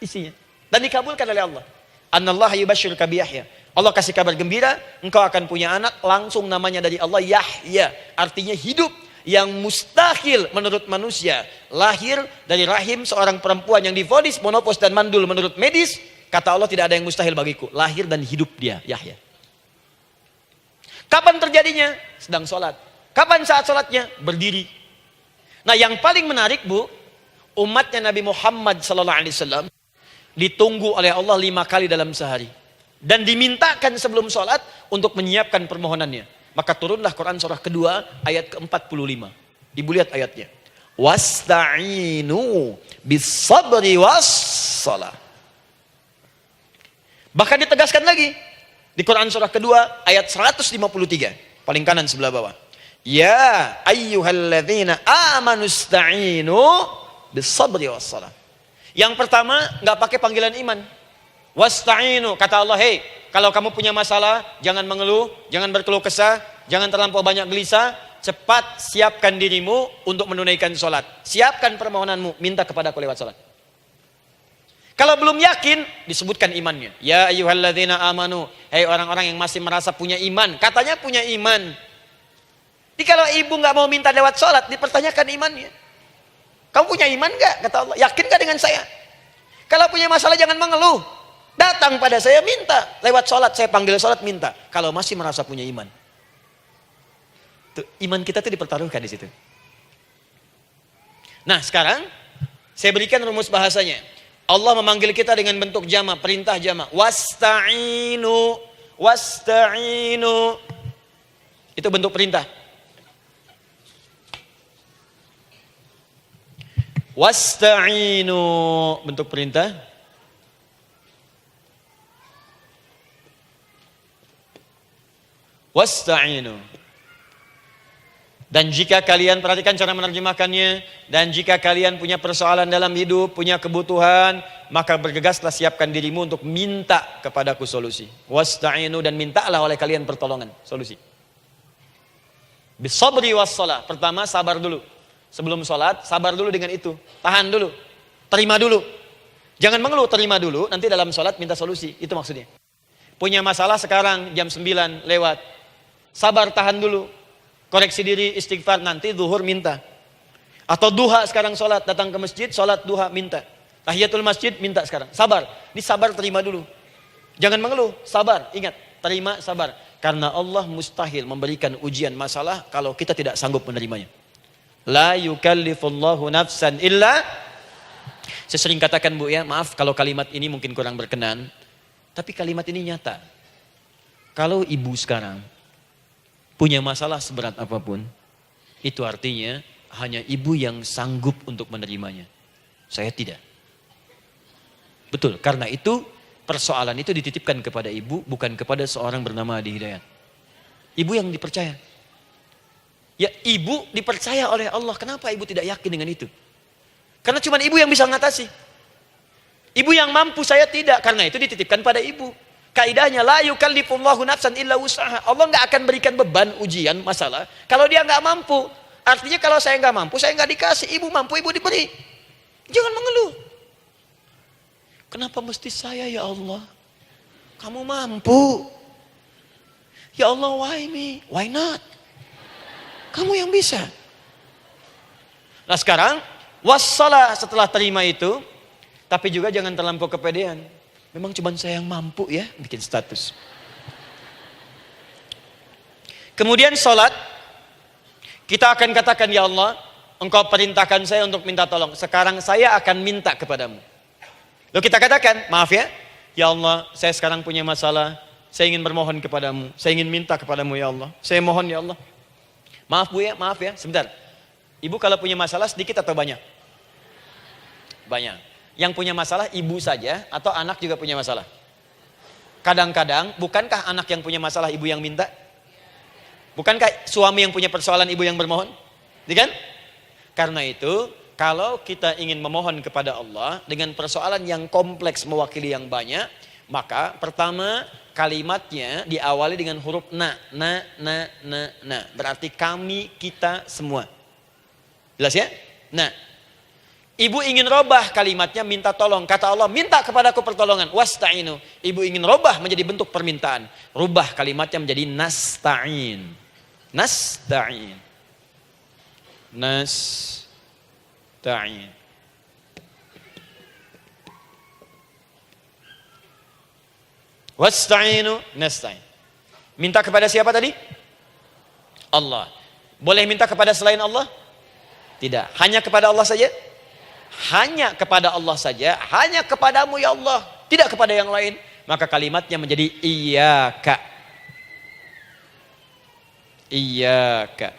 isinya. Dan dikabulkan oleh Allah. Anallaha yubashshiruka bi Yahya. Allah kasih kabar gembira, engkau akan punya anak, langsung namanya dari Allah Yahya. Artinya hidup yang mustahil menurut manusia. Lahir dari rahim seorang perempuan yang divonis menopause dan mandul menurut medis. Kata Allah tidak ada yang mustahil bagiku. Lahir dan hidup dia, Yahya. Kapan terjadinya? Sedang sholat. Kapan saat sholatnya? Berdiri. Nah yang paling menarik bu, umatnya Nabi Muhammad SAW ditunggu oleh Allah 5 kali dalam sehari. Dan dimintakan sebelum sholat untuk menyiapkan permohonannya. Maka turunlah Quran surah kedua ayat ke-45. Ibu lihat ayatnya. Wasta'inu bis-sabri was-salah. Bahkan ditegaskan lagi. Di Quran surah kedua ayat 153. Paling kanan sebelah bawah. Ya ayyuhalladzina amanu ista'inu bis-sabri was-salah. Yang pertama gak pakai panggilan iman. Wasta'inu. Kata Allah, hey, kalau kamu punya masalah, jangan mengeluh, jangan berkeluh kesah, jangan terlampau banyak gelisah, cepat siapkan dirimu untuk menunaikan sholat. Siapkan permohonanmu, minta kepada aku lewat sholat. Kalau belum yakin, disebutkan imannya. Ya ayyuhalladzina amanu. Hei orang-orang yang masih merasa punya iman. Katanya punya iman. Jadi kalau ibu gak mau minta lewat sholat, dipertanyakan imannya. Kamu punya iman gak? Kata Allah. Yakin gak dengan saya? Kalau punya masalah jangan mengeluh. Datang pada saya minta. Lewat sholat, saya panggil sholat minta. Kalau masih merasa punya iman. Tuh, iman kita tuh dipertaruhkan di situ. Nah sekarang, saya berikan rumus bahasanya. Allah memanggil kita dengan bentuk jama, perintah jama. Wasta'inu, wasta'inu. Itu bentuk perintah. Wasta'inu, bentuk perintah. Wasta'inu. Dan jika kalian, perhatikan cara menerjemahkannya, dan jika kalian punya persoalan dalam hidup, punya kebutuhan, maka bergegaslah siapkan dirimu untuk minta kepadaku solusi. Wasta'inu, dan mintalah oleh kalian pertolongan, solusi. Bisabri wassalah. Pertama sabar dulu. Sebelum sholat, sabar dulu dengan itu. Tahan dulu. Terima dulu. Jangan mengeluh, terima dulu. Nanti dalam sholat minta solusi. Itu maksudnya. Punya masalah sekarang jam 9 lewat. Sabar, tahan dulu. Koreksi diri, istighfar, nanti zuhur minta. Atau duha sekarang sholat, datang ke masjid, sholat duha minta. Tahiyatul masjid minta sekarang. Sabar, ini sabar terima dulu. Jangan mengeluh, sabar, ingat, terima sabar. Karena Allah mustahil memberikan ujian masalah kalau kita tidak sanggup menerimanya. La yukallifullahu nafsan illa. Saya sering katakan bu ya, maaf kalau kalimat ini mungkin kurang berkenan. Tapi kalimat ini nyata. Kalau ibu sekarang punya masalah seberat apapun, itu artinya hanya ibu yang sanggup untuk menerimanya. Saya tidak. Betul, karena itu persoalan itu dititipkan kepada ibu, bukan kepada seorang bernama Adi Hidayat. Ibu yang dipercaya. Ya, ibu dipercaya oleh Allah. Kenapa ibu tidak yakin dengan itu? Karena cuma ibu yang bisa mengatasi. Ibu yang mampu, saya tidak. Karena itu dititipkan pada ibu. Kaidahnya, la yukallifullahu nafsan illa wus'aha. Allah nggak akan berikan beban, ujian, masalah kalau dia nggak mampu. Artinya kalau saya nggak mampu, saya nggak dikasih. Ibu mampu, ibu diberi. Jangan mengeluh. Kenapa mesti saya ya Allah? Kamu mampu. Ya Allah, why me? Why not? Kamu yang bisa. Nah sekarang, wassalah setelah terima itu, tapi juga jangan terlampau kepedean. Memang cuma saya yang mampu ya, bikin status. Kemudian sholat, kita akan katakan, ya Allah, Engkau perintahkan saya untuk minta tolong. Sekarang saya akan minta kepadamu. Lalu kita katakan, maaf ya Allah, saya sekarang punya masalah, saya ingin bermohon kepadamu, saya ingin minta kepadamu ya Allah, saya mohon ya Allah. Maaf Bu ya, maaf ya, sebentar. Ibu kalau punya masalah sedikit atau banyak? Banyak. Yang punya masalah ibu saja atau anak juga punya masalah? Kadang-kadang, bukankah anak yang punya masalah ibu yang minta? Bukankah suami yang punya persoalan ibu yang bermohon? Kan? Karena itu, kalau kita ingin memohon kepada Allah dengan persoalan yang kompleks mewakili yang banyak, maka pertama kalimatnya diawali dengan huruf na. Berarti kami, kita, semua. Jelas ya? Nah, ibu ingin robah kalimatnya minta tolong. Kata Allah, minta kepadaku pertolongan. Wasta'inu. Ibu ingin robah menjadi bentuk permintaan. Rubah kalimatnya menjadi nasta'in. Nasta'in. Nasta'in. Wasta'inu nasta'in. Minta kepada siapa tadi? Allah. Boleh minta kepada selain Allah? Tidak. Hanya kepada Allah saja? Hanya kepada Allah saja. Hanya kepadamu ya Allah. Tidak kepada yang lain. Maka kalimatnya menjadi iyyaka. Iyyaka.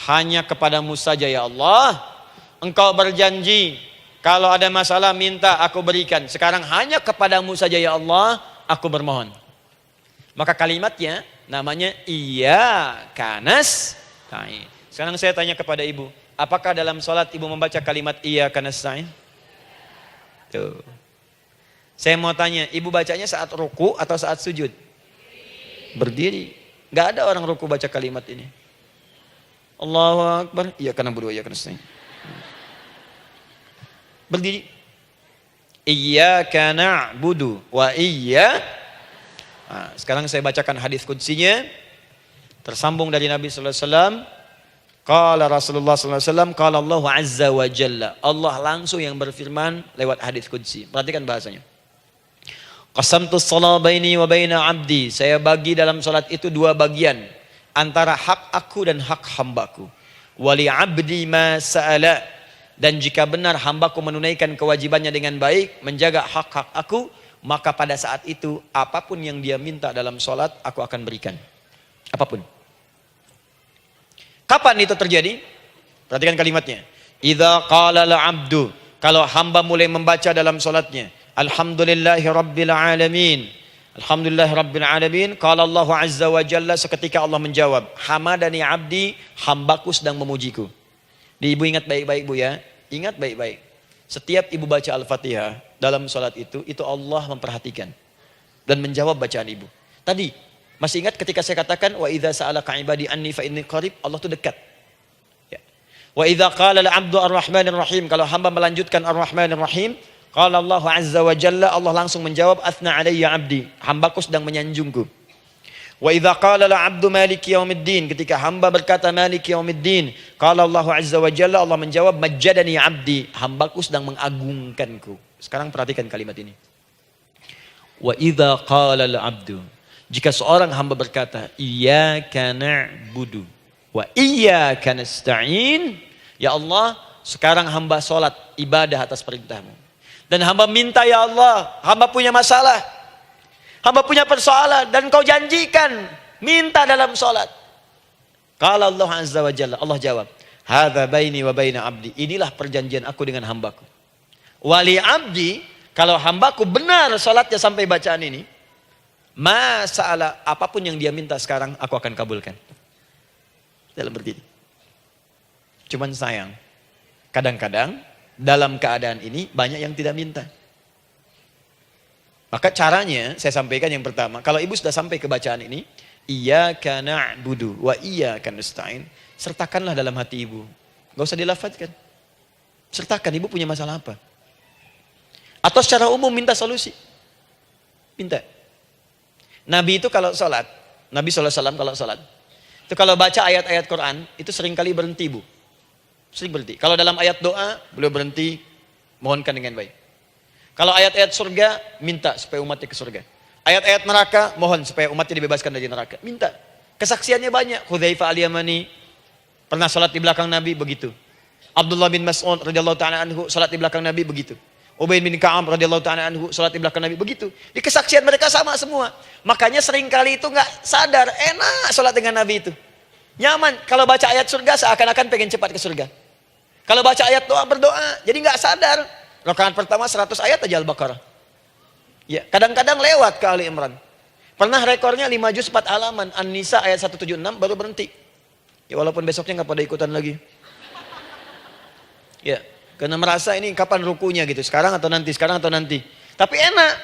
Hanya kepadamu saja ya Allah. Engkau berjanji, kalau ada masalah minta aku berikan. Sekarang hanya kepadamu saja ya Allah, aku bermohon. Maka kalimatnya namanya iyyaka nasta'in. Sekarang saya tanya kepada ibu, apakah dalam sholat ibu membaca kalimat iyyaka nasta'in? Tuh. Saya mau tanya, ibu bacanya saat ruku atau saat sujud? Berdiri. Gak ada orang ruku baca kalimat ini. Allahu Akbar, iyyaka na'budu wa iyyaka nasta'in. Berdiri. Iyyaka na'budu wa sekarang saya bacakan hadis qudsinya. Tersambung dari Nabi sallallahu alaihi wasallam. Qala Rasulullah sallallahu alaihi wasallam, qala Allah azza wa jalla. Allah langsung yang berfirman lewat hadis qudsi. Perhatikan bahasanya. Qasamtu shalah baini wa baina 'abdi. Saya bagi dalam salat itu dua bagian, antara hak aku dan hak hambaku. Wali 'abdi ma sa'ala. Dan jika benar hambaku menunaikan kewajibannya dengan baik, menjaga hak-hak aku, maka pada saat itu apapun yang dia minta dalam sholat, aku akan berikan. Apapun. Kapan itu terjadi? Perhatikan kalimatnya. Idza qala al-'abdu, kalau hamba mulai membaca dalam sholatnya, Alhamdulillahi Rabbil Alamin. Alhamdulillahi Rabbil Alamin. Qala Allah Azza wa Jalla, seketika Allah menjawab, Hamadani abdi, hambaku sedang memujiku. Ibu ingat baik-baik Bu ya, ingat baik-baik. Setiap ibu baca Al-Fatihah dalam sholat itu Allah memperhatikan dan menjawab bacaan ibu. Tadi masih ingat ketika saya katakan wa idza sa'alaka ibadi anni fa inni qarib, Allah itu dekat. Ya. Wa idza qala al-'abdu ar-rahmanir rahim, kalau hamba melanjutkan ar-rahmanir rahim, qala Allah azza wa jalla, Allah langsung menjawab athna alayya 'abdi, hambaku sedang menyanjungku. Wa idza qala al-'abdu maliki yaumiddin, ketika hamba berkata maliki yaumiddin, qala Allah azza wa jalla, Allah menjawab majjadani 'abdi, hambaku sedang mengagungkanku. Sekarang perhatikan kalimat ini. Wa idza qala al-'abdu, jika seorang hamba berkata iyyaka na'budu wa iyyaka nasta'in, ya Allah, sekarang hamba salat ibadah atas perintahmu. Dan hamba minta ya Allah, hamba punya masalah, hamba punya persoalan dan kau janjikan minta dalam sholat. Qala Allah azza wa jalla, Allah jawab, hadza baini wa baina abdi, inilah perjanjian aku dengan hambaku. Wali abdi, Kalau hambaku benar salatnya sampai bacaan ini, masalah apapun yang dia minta sekarang aku akan kabulkan. Dalam berdiri. Cuman sayang, kadang-kadang dalam keadaan ini banyak yang tidak minta. Maka caranya saya sampaikan yang pertama, kalau ibu sudah sampai ke bacaan ini, iyyaka na'budu wa iyyaka nasta'in, sertakanlah dalam hati ibu. Gak usah dilafadzkan. Sertakan ibu punya masalah apa. Atau secara umum minta solusi. Minta. Nabi itu kalau sholat, Nabi SAW kalau sholat, itu kalau baca ayat-ayat Quran, itu seringkali berhenti bu. Sering berhenti. Kalau dalam ayat doa, beliau berhenti, mohonkan dengan baik. Kalau ayat-ayat surga, minta supaya umatnya ke surga. Ayat-ayat neraka, mohon supaya umatnya dibebaskan dari neraka. Minta. Kesaksiannya banyak. Hudzaifah al-Yamani pernah sholat di belakang Nabi, begitu. Abdullah bin Mas'ud radhiyallahu ta'ala anhu sholat di belakang Nabi, begitu. Ubay bin Ka'ab radhiyallahu ta'ala anhu sholat di belakang Nabi, begitu. Di kesaksian mereka sama semua. Makanya seringkali itu nggak sadar, enak sholat dengan Nabi itu. Nyaman. Kalau baca ayat surga seakan-akan pengen cepat ke surga. Kalau baca ayat doa berdoa, jadi nggak sadar. Rakaat pertama 100 ayat aja Al-Baqarah. Ya, kadang-kadang lewat ke Ali Imran. Pernah rekornya 5 juz 4 halaman, An-Nisa ayat 176 baru berhenti. Ya walaupun besoknya nggak pada ikutan lagi. Ya, karena merasa ini kapan rukunya gitu, sekarang atau nanti, sekarang atau nanti. Tapi enak.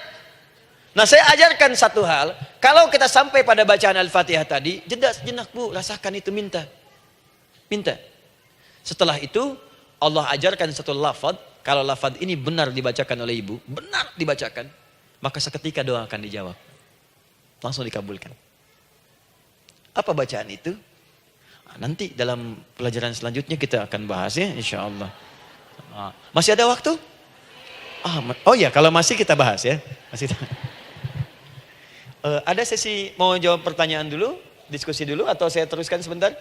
Nah saya ajarkan satu hal, kalau kita sampai pada bacaan Al-Fatihah tadi, jeda sejenak bu, rasakan itu, minta. Minta. Setelah itu, Allah ajarkan satu lafaz, kalau lafaz ini benar dibacakan oleh ibu, benar dibacakan, maka seketika doa akan dijawab. Langsung dikabulkan. Apa bacaan itu? Nanti dalam pelajaran selanjutnya kita akan bahas ya, insya Allah. Masih ada waktu? Oh ya, kalau masih kita bahas ya. Masih. Ada sesi mau jawab pertanyaan dulu, diskusi dulu, atau saya teruskan sebentar?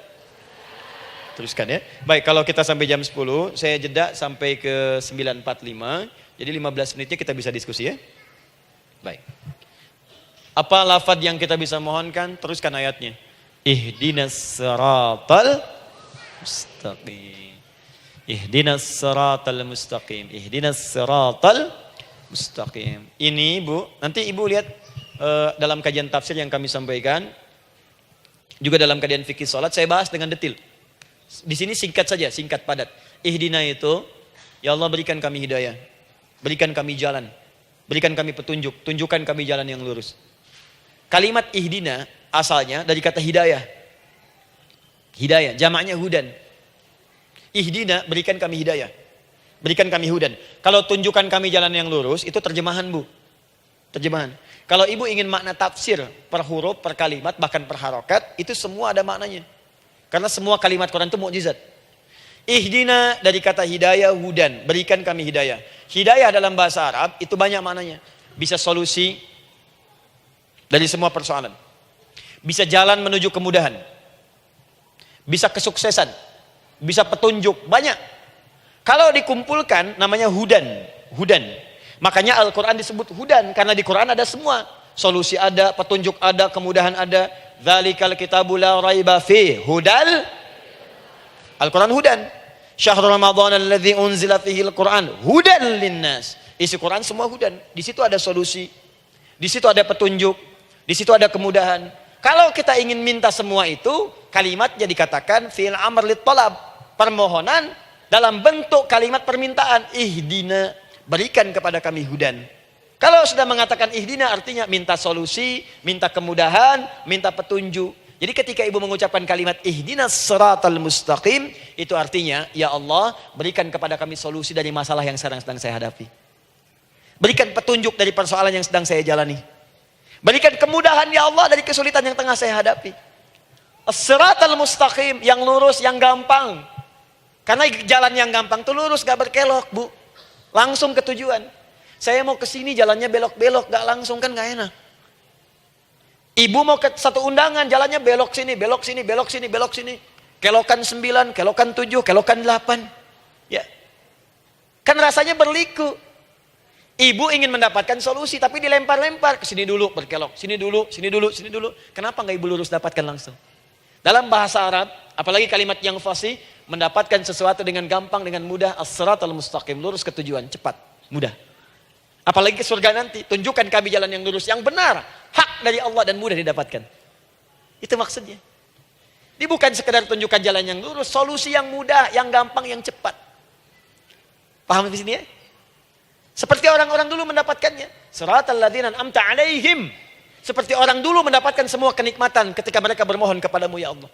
Teruskan ya. Baik, kalau kita sampai jam 10, saya jeda sampai ke 9.45. Jadi 15 menitnya kita bisa diskusi ya. Baik. Apa lafaz yang kita bisa mohonkan? Teruskan ayatnya. Ihdinas siratal mustaqim. Ihdinas siratal mustaqim. Ihdinas siratal mustaqim. Ini Bu, nanti Ibu lihat dalam kajian tafsir yang kami sampaikan, juga dalam kajian fikih salat saya bahas dengan detail. Di sini singkat saja, singkat padat. Ihdina itu, ya Allah berikan kami hidayah, berikan kami jalan, berikan kami petunjuk, tunjukkan kami jalan yang lurus. Kalimat ihdina asalnya dari kata hidayah. Hidayah, jamaknya hudan. Ihdina, berikan kami hidayah, berikan kami hudan. Kalau tunjukkan kami jalan yang lurus, itu terjemahan Bu. Terjemahan. Kalau ibu ingin makna tafsir per huruf, per kalimat, bahkan per harokat, itu semua ada maknanya. Karena semua kalimat Quran itu mukjizat. Ihdina dari kata hidayah, hudan, berikan kami hidayah. Hidayah dalam bahasa Arab itu banyak maknanya. Bisa solusi dari semua persoalan. Bisa jalan menuju kemudahan. Bisa kesuksesan. Bisa petunjuk, banyak. Kalau dikumpulkan namanya hudan. Hudan. Makanya Al-Quran disebut hudan. Karena di Quran ada semua. Solusi ada, petunjuk ada, kemudahan ada. Dzalikal kitabu la raiba fi hudal. Al-Quran hudan. Syahrul Ramadan alladzi unzila fihi al-Quran hudan linnas. Isi Quran semua hudan. Di situ ada solusi. Di situ ada petunjuk. Di situ ada kemudahan. Kalau kita ingin minta semua itu, kalimatnya dikatakan fi'il amr lit talab, permohonan dalam bentuk kalimat permintaan. Ihdina, berikan kepada kami hudan. Kalau sudah mengatakan ihdina artinya minta solusi, minta kemudahan, minta petunjuk. Jadi ketika ibu mengucapkan kalimat ihdinas siratal mustaqim, itu artinya ya Allah berikan kepada kami solusi dari masalah yang sedang saya hadapi. Berikan petunjuk dari persoalan yang sedang saya jalani. Berikan kemudahan ya Allah dari kesulitan yang tengah saya hadapi. As-siratal mustaqim, yang lurus, yang gampang. Karena jalan yang gampang itu lurus, gak berkelok Bu. Langsung ke tujuan. Saya mau ke sini jalannya belok-belok, gak langsung kan gak enak. Ibu mau ke satu undangan, jalannya belok sini, belok sini, belok sini, belok sini. Kelokan 9, kelokan 7, kelokan 8. Ya. Kan rasanya berliku. Ibu ingin mendapatkan solusi, tapi dilempar-lempar. Ke sini dulu, berkelok. Sini dulu, sini dulu, sini dulu. Kenapa gak ibu lurus dapatkan langsung? Dalam bahasa Arab, apalagi kalimat yang fasih, mendapatkan sesuatu dengan gampang, dengan mudah. As-siratal mustaqim, lurus ke tujuan, cepat, mudah. Apalagi ke surga nanti. Tunjukkan kami jalan yang lurus, yang benar. Hak dari Allah dan mudah didapatkan. Itu maksudnya. Ini bukan sekedar tunjukkan jalan yang lurus, solusi yang mudah, yang gampang, yang cepat. Paham di sini ya? Seperti orang-orang dulu mendapatkannya. Siratal ladzina an'amta 'alaihim. Seperti orang dulu mendapatkan semua kenikmatan ketika mereka bermohon kepadamu ya Allah.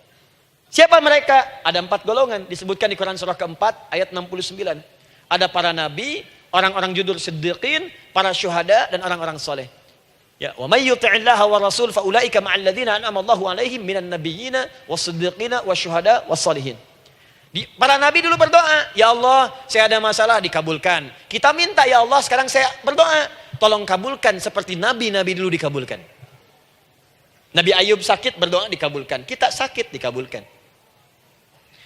Siapa mereka? Ada 4 golongan disebutkan di Quran surah keempat ayat 69. Ada para nabi, orang-orang jujur siddiqin, para syuhada dan orang-orang soleh. Ya, wa may yuti'illaha wa rasul fa ulaika ma'al ladzina an'ama Allahu 'alaihim minan nabiyyina was-siddiqina wasyuhada was-shalihin. Para nabi dulu berdoa, ya Allah, saya ada masalah dikabulkan. Kita minta ya Allah, sekarang saya berdoa, tolong kabulkan seperti nabi-nabi dulu dikabulkan. Nabi Ayub sakit berdoa dikabulkan. Kita sakit dikabulkan.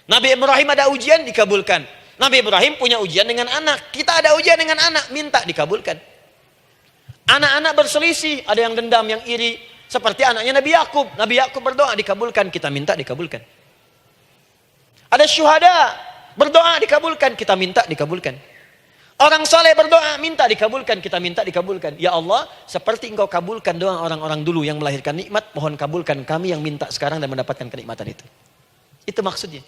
Nabi Ibrahim ada ujian dikabulkan. Nabi Ibrahim punya ujian dengan anak. Kita ada ujian dengan anak, minta dikabulkan. Anak-anak berselisih, ada yang dendam, yang iri. Seperti anaknya Nabi Yakub. Nabi Yakub berdoa dikabulkan, kita minta dikabulkan. Ada syuhada, berdoa dikabulkan, kita minta dikabulkan. Orang saleh berdoa, minta dikabulkan, kita minta dikabulkan. Ya Allah, seperti engkau kabulkan doa orang-orang dulu yang melahirkan nikmat, mohon kabulkan kami yang minta sekarang dan mendapatkan kenikmatan itu. Itu maksudnya.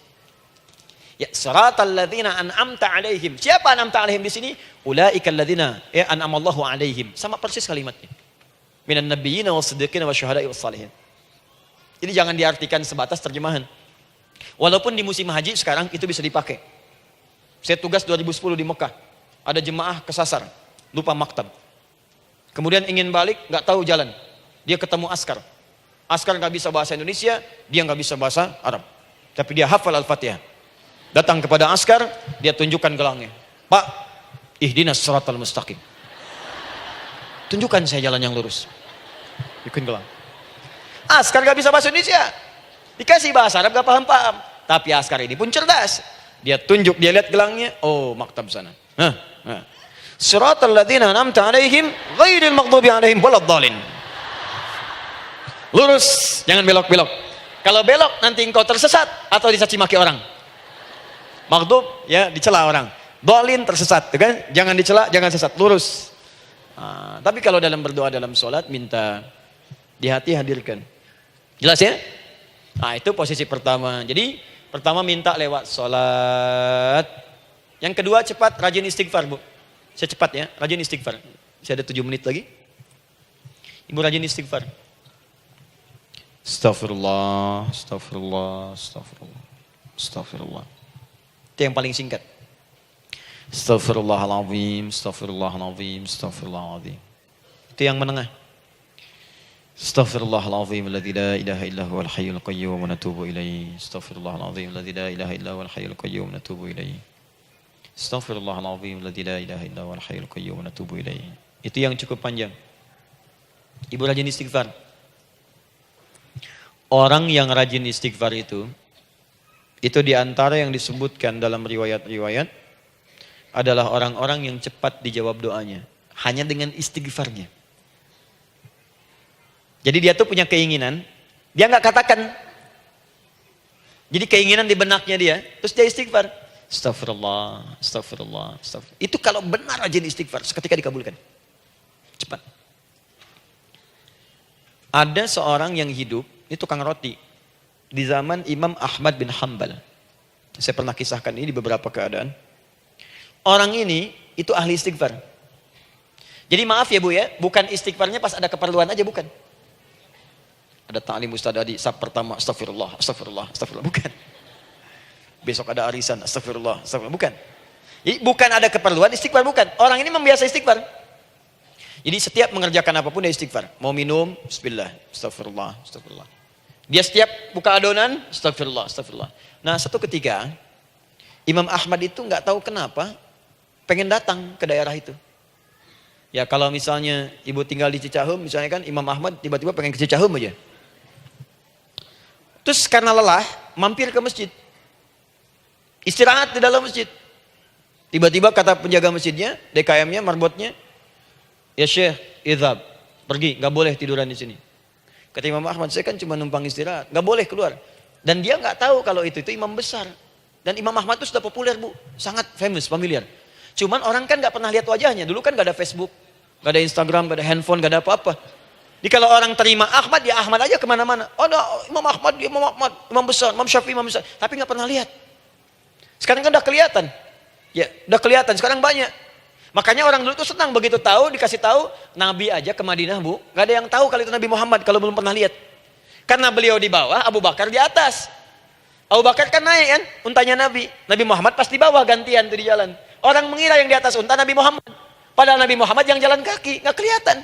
Ya, siratal ladzina an'amta 'alaihim. Siapa an'amta 'alaihim di sini? Ulaikal ladzina an'amallahu 'alaihim. Sama persis kalimatnya. Minan nabiyyina was-siddiqina wasyuhada'i was-shalihin. Jadi jangan diartikan sebatas terjemahan. Walaupun di musim haji sekarang itu bisa dipakai. Saya tugas 2010 di Mekah. Ada jemaah kesasar, lupa maktab. Kemudian ingin balik, nggak tahu jalan. Dia ketemu askar. Askar nggak bisa bahasa Indonesia, dia nggak bisa bahasa Arab. Tapi dia hafal Al-Fatihah. Datang kepada askar, dia tunjukkan gelangnya. Pak, ihdinas siratal mustaqim. Tunjukkan saya jalan yang lurus. Bikin gelang. Askar gak bisa bahasa Indonesia. Dikasih bahasa Arab gak paham-paham. Tapi askar ini pun cerdas. Dia tunjuk, dia lihat gelangnya. Oh, maktab sana. Siratal ladzina an'amta 'alaihim ghairil maghdubi 'alaihim waladdallin. Lurus, jangan belok-belok. Kalau belok nanti engkau tersesat atau dicaci maki orang. Maghdub ya dicela orang. Dhalin tersesat, kan? Jangan dicela, jangan sesat, lurus. Tapi kalau dalam berdoa dalam sholat minta di hati hadirkan. Jelas ya? Itu posisi pertama. Jadi pertama minta lewat sholat. Yang kedua cepat rajin istighfar, Bu. Saya cepat ya, rajin istighfar. Saya ada 7 menit lagi. Ibu rajin istighfar. Astaghfirullah, astaghfirullah, astaghfirullah, astaghfirullah. Itu yang paling singkat. Astaghfirullahaladzim, astaghfirullahaladzim, astaghfirullahaladzim. Itu yang menengah. Astaghfirullahaladzim, alladzi la ilaha illa huwal hayyul qayyum wa natubu ilaihi. Astaghfirullahaladzim, alladzi la ilaha illa huwal hayyul qayyum wa natubu ilaihi. Astaghfirullahaladzim, alladzi la ilaha illa huwal hayyul qayyum wa natubu ilaihi. Itu yang cukup panjang. Ibu rajin istighfar. Orang yang rajin istighfar itu diantara yang disebutkan dalam riwayat-riwayat adalah orang-orang yang cepat dijawab doanya. Hanya dengan istighfarnya. Jadi dia tuh punya keinginan, dia nggak katakan. Jadi keinginan di benaknya dia, terus dia istighfar. Astagfirullah, astagfirullah, astagfirullah. Itu kalau benar rajin istighfar, seketika dikabulkan. Cepat. Ada seorang yang hidup, ini tukang roti. Di zaman Imam Ahmad bin Hanbal. Saya pernah kisahkan ini di beberapa keadaan. Orang ini itu ahli istighfar. Jadi maaf ya Bu ya, bukan istighfarnya pas ada keperluan aja, bukan. Ada ta'lim ustaz adi, sab pertama astagfirullah, astagfirullah, astagfirullah, bukan. Besok ada arisan, astagfirullah, astagfirullah, bukan. Jadi bukan ada keperluan istighfar, bukan. Orang ini membiasa istighfar. Jadi setiap mengerjakan apapun dia istighfar. Mau minum, bismillah, astagfirullah, astagfirullah. Dia setiap buka adonan, astagfirullah, astagfirullah. Nah satu ketika, Imam Ahmad itu nggak tahu kenapa, pengen datang ke daerah itu. Ya kalau misalnya ibu tinggal di Cicahem, misalnya kan Imam Ahmad tiba-tiba pengen ke Cicahem aja. Terus karena lelah, mampir ke masjid. Istirahat di dalam masjid. Tiba-tiba kata penjaga masjidnya, DKM-nya, marbotnya, ya Syekh, idhab, pergi, nggak boleh tiduran di sini. Kata Imam Ahmad, saya kan cuma numpang istirahat, nggak boleh keluar. Dan dia nggak tahu kalau itu imam besar. Dan Imam Ahmad itu sudah populer Bu, sangat famous, familiar. Cuman orang kan nggak pernah lihat wajahnya. Dulu kan nggak ada Facebook, Gak ada Instagram, gak ada handphone, gak ada apa-apa. Jadi kalau orang terima Ahmad, ya Ahmad aja kemana-mana. Oh, no, Imam Ahmad, Imam Ahmad, Imam besar, Imam Syafi'i, Imam besar. Tapi gak pernah lihat. Sekarang kan udah kelihatan. Ya, udah kelihatan. Sekarang banyak. Makanya orang dulu tuh senang begitu tahu, dikasih tahu, Nabi aja ke Madinah, Bu. Gak ada yang tahu kalau itu Nabi Muhammad kalau belum pernah lihat. Karena beliau di bawah, Abu Bakar di atas. Abu Bakar kan naik kan, untanya Nabi. Nabi Muhammad pas di bawah gantian tuh di jalan. Orang mengira yang di atas unta Nabi Muhammad. Padahal Nabi Muhammad yang jalan kaki, gak kelihatan.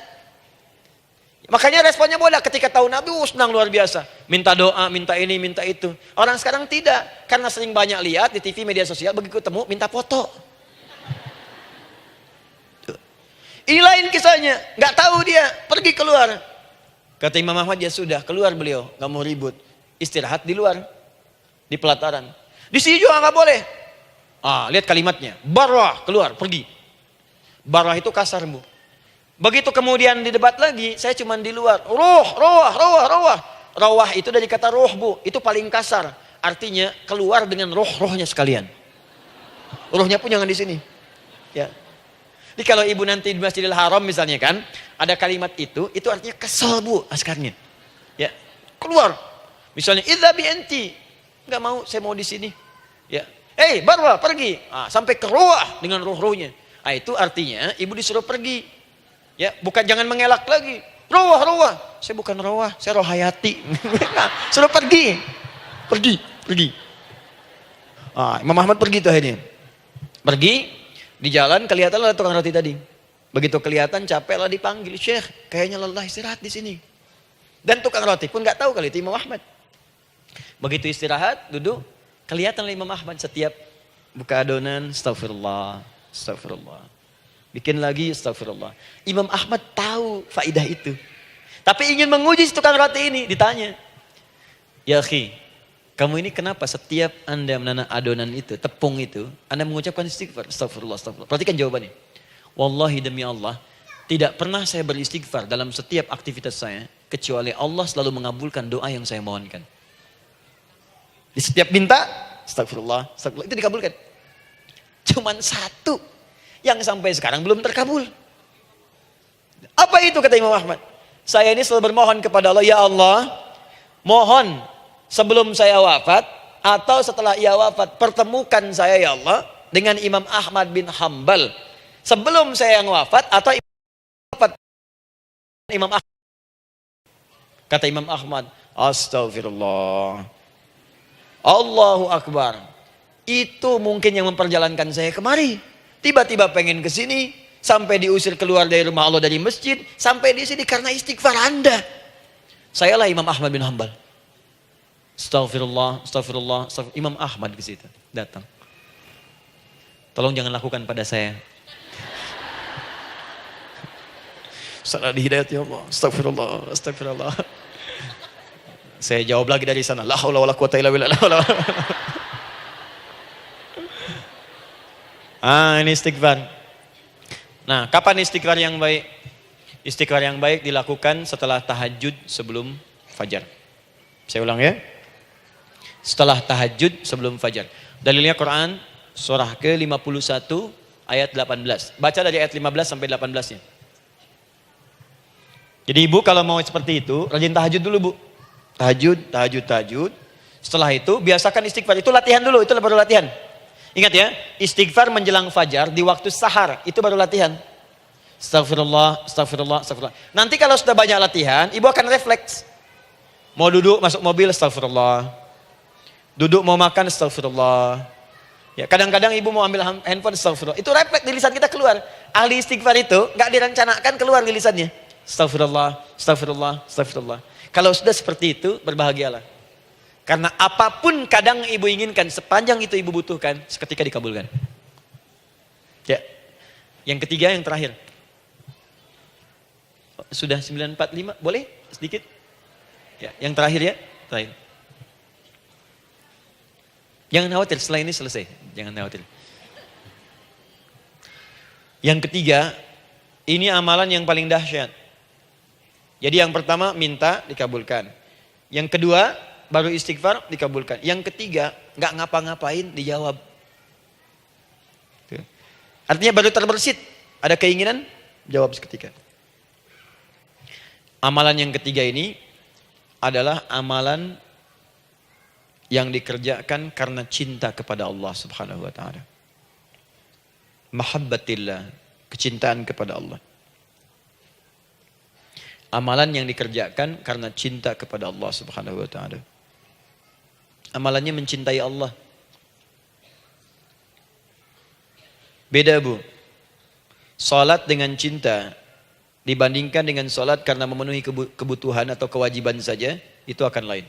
Makanya responnya bola ketika tahu Nabi, senang luar biasa. Minta doa, minta ini, minta itu. Orang sekarang tidak. Karena sering banyak lihat di TV, media sosial, begitu ketemu, minta foto. Ini lain kisahnya, nggak tahu dia, pergi keluar. Kata Imam Ahmad, ya sudah, keluar beliau, nggak mau ribut. Istirahat di luar, di pelataran. Di sini juga nggak boleh. Lihat kalimatnya, barwah, keluar, pergi. Barwah itu kasar, Bu. Begitu kemudian di debat lagi, saya cuma di luar. Rawah itu dari kata roh, Bu. Itu paling kasar. Artinya keluar dengan roh-rohnya sekalian. Rohnya pun jangan di sini. Ya. Jadi kalau ibu nanti di Masjidil Haram misalnya kan, ada kalimat itu artinya kesel, Bu, askarnya. Ya. Keluar. Misalnya, idza bi anti. Enggak mau, saya mau di sini. Ya. Barwa, pergi. Sampai ke rawah dengan roh-rohnya. Itu artinya ibu disuruh pergi. Ya, bukan jangan mengelak lagi. Rawah. Saya bukan rawah, saya rohayati. Suruh pergi. Pergi. Imam Ahmad pergi tuh akhirnya. Pergi, di jalan kelihatan lah tukang roti tadi. Begitu kelihatan capek lah dipanggil, Syekh, kayaknya lelah istirahat di sini. Dan tukang roti pun nggak tahu kali itu Imam Ahmad. Begitu istirahat, duduk, kelihatan lah Imam Ahmad setiap buka adonan, astagfirullah. Bikin lagi, astagfirullah. Imam Ahmad tahu faidah itu. Tapi ingin menguji si tukang roti ini, ditanya. Ya akhi, kamu ini kenapa setiap Anda menanam adonan itu, tepung itu, Anda mengucapkan istighfar, astagfirullah. Perhatikan jawabannya. Wallahi demi Allah, tidak pernah saya beristighfar dalam setiap aktivitas saya, kecuali Allah selalu mengabulkan doa yang saya mohonkan. Di setiap minta, astagfirullah, itu dikabulkan. Cuman satu yang sampai sekarang belum terkabul. Apa itu kata Imam Ahmad? Saya ini selalu bermohon kepada Allah, ya Allah, mohon sebelum saya wafat atau setelah ia wafat, pertemukan saya ya Allah dengan Imam Ahmad bin Hambal. Sebelum saya yang wafat atau wafat Imam Ahmad. Kata Imam Ahmad, astagfirullah. Allahu Akbar. Itu mungkin yang memperjalankan saya kemari. Tiba-tiba pengen ke sini, sampai diusir keluar dari rumah Allah dari masjid, sampai di sini karena istighfar Anda. Sayalah Imam Ahmad bin Hambal. Astagfirullah. Imam Ahmad ke situ datang. Tolong jangan lakukan pada saya. Salah di hidayat ya Allah. Astagfirullah. Saya jawab lagi dari sana. La haula wala quwata illa billah. Ini istighfar. Nah, kapan istighfar yang baik? Istighfar yang baik dilakukan setelah tahajud sebelum fajar. Saya ulang ya. Setelah tahajud sebelum fajar. Dalilnya Quran surah ke-51 ayat 18. Baca dari ayat 15 sampai 18-nya. Jadi ibu kalau mau seperti itu, rajin tahajud dulu, Bu. Tahajud. Setelah itu biasakan istighfar. Itu latihan dulu, itu baru latihan. Ingat ya, istighfar menjelang fajar di waktu sahar, itu baru latihan. Astagfirullah. Nanti kalau sudah banyak latihan, ibu akan refleks. Mau duduk masuk mobil, astagfirullah. Duduk mau makan, astagfirullah. Ya, kadang-kadang ibu mau ambil handphone, astagfirullah. Itu refleks di lisan kita keluar. Ahli istighfar itu nggak direncanakan keluar di lisannya. Astagfirullah. Kalau sudah seperti itu, berbahagialah. Karena apapun kadang ibu inginkan, sepanjang itu ibu butuhkan, seketika dikabulkan. Ya. Yang ketiga, yang terakhir. Sudah 9:45, boleh sedikit? Ya, yang terakhir ya, terakhir. Jangan khawatir, setelah ini selesai. Jangan khawatir. Yang ketiga, ini amalan yang paling dahsyat. Jadi yang pertama, minta, dikabulkan. Yang kedua, baru istighfar, dikabulkan. Yang ketiga, nggak ngapa-ngapain, dijawab. Artinya baru terbersit, ada keinginan, Jawab seketika. Amalan yang ketiga ini adalah amalan yang dikerjakan karena cinta kepada Allah Subhanahu wa taala. Mahabbatillah, kecintaan kepada Allah. Amalan yang dikerjakan karena cinta kepada Allah Subhanahu wa taala. Amalannya mencintai Allah. Beda, Bu. Salat dengan cinta dibandingkan dengan salat karena memenuhi kebutuhan atau kewajiban saja, itu akan lain.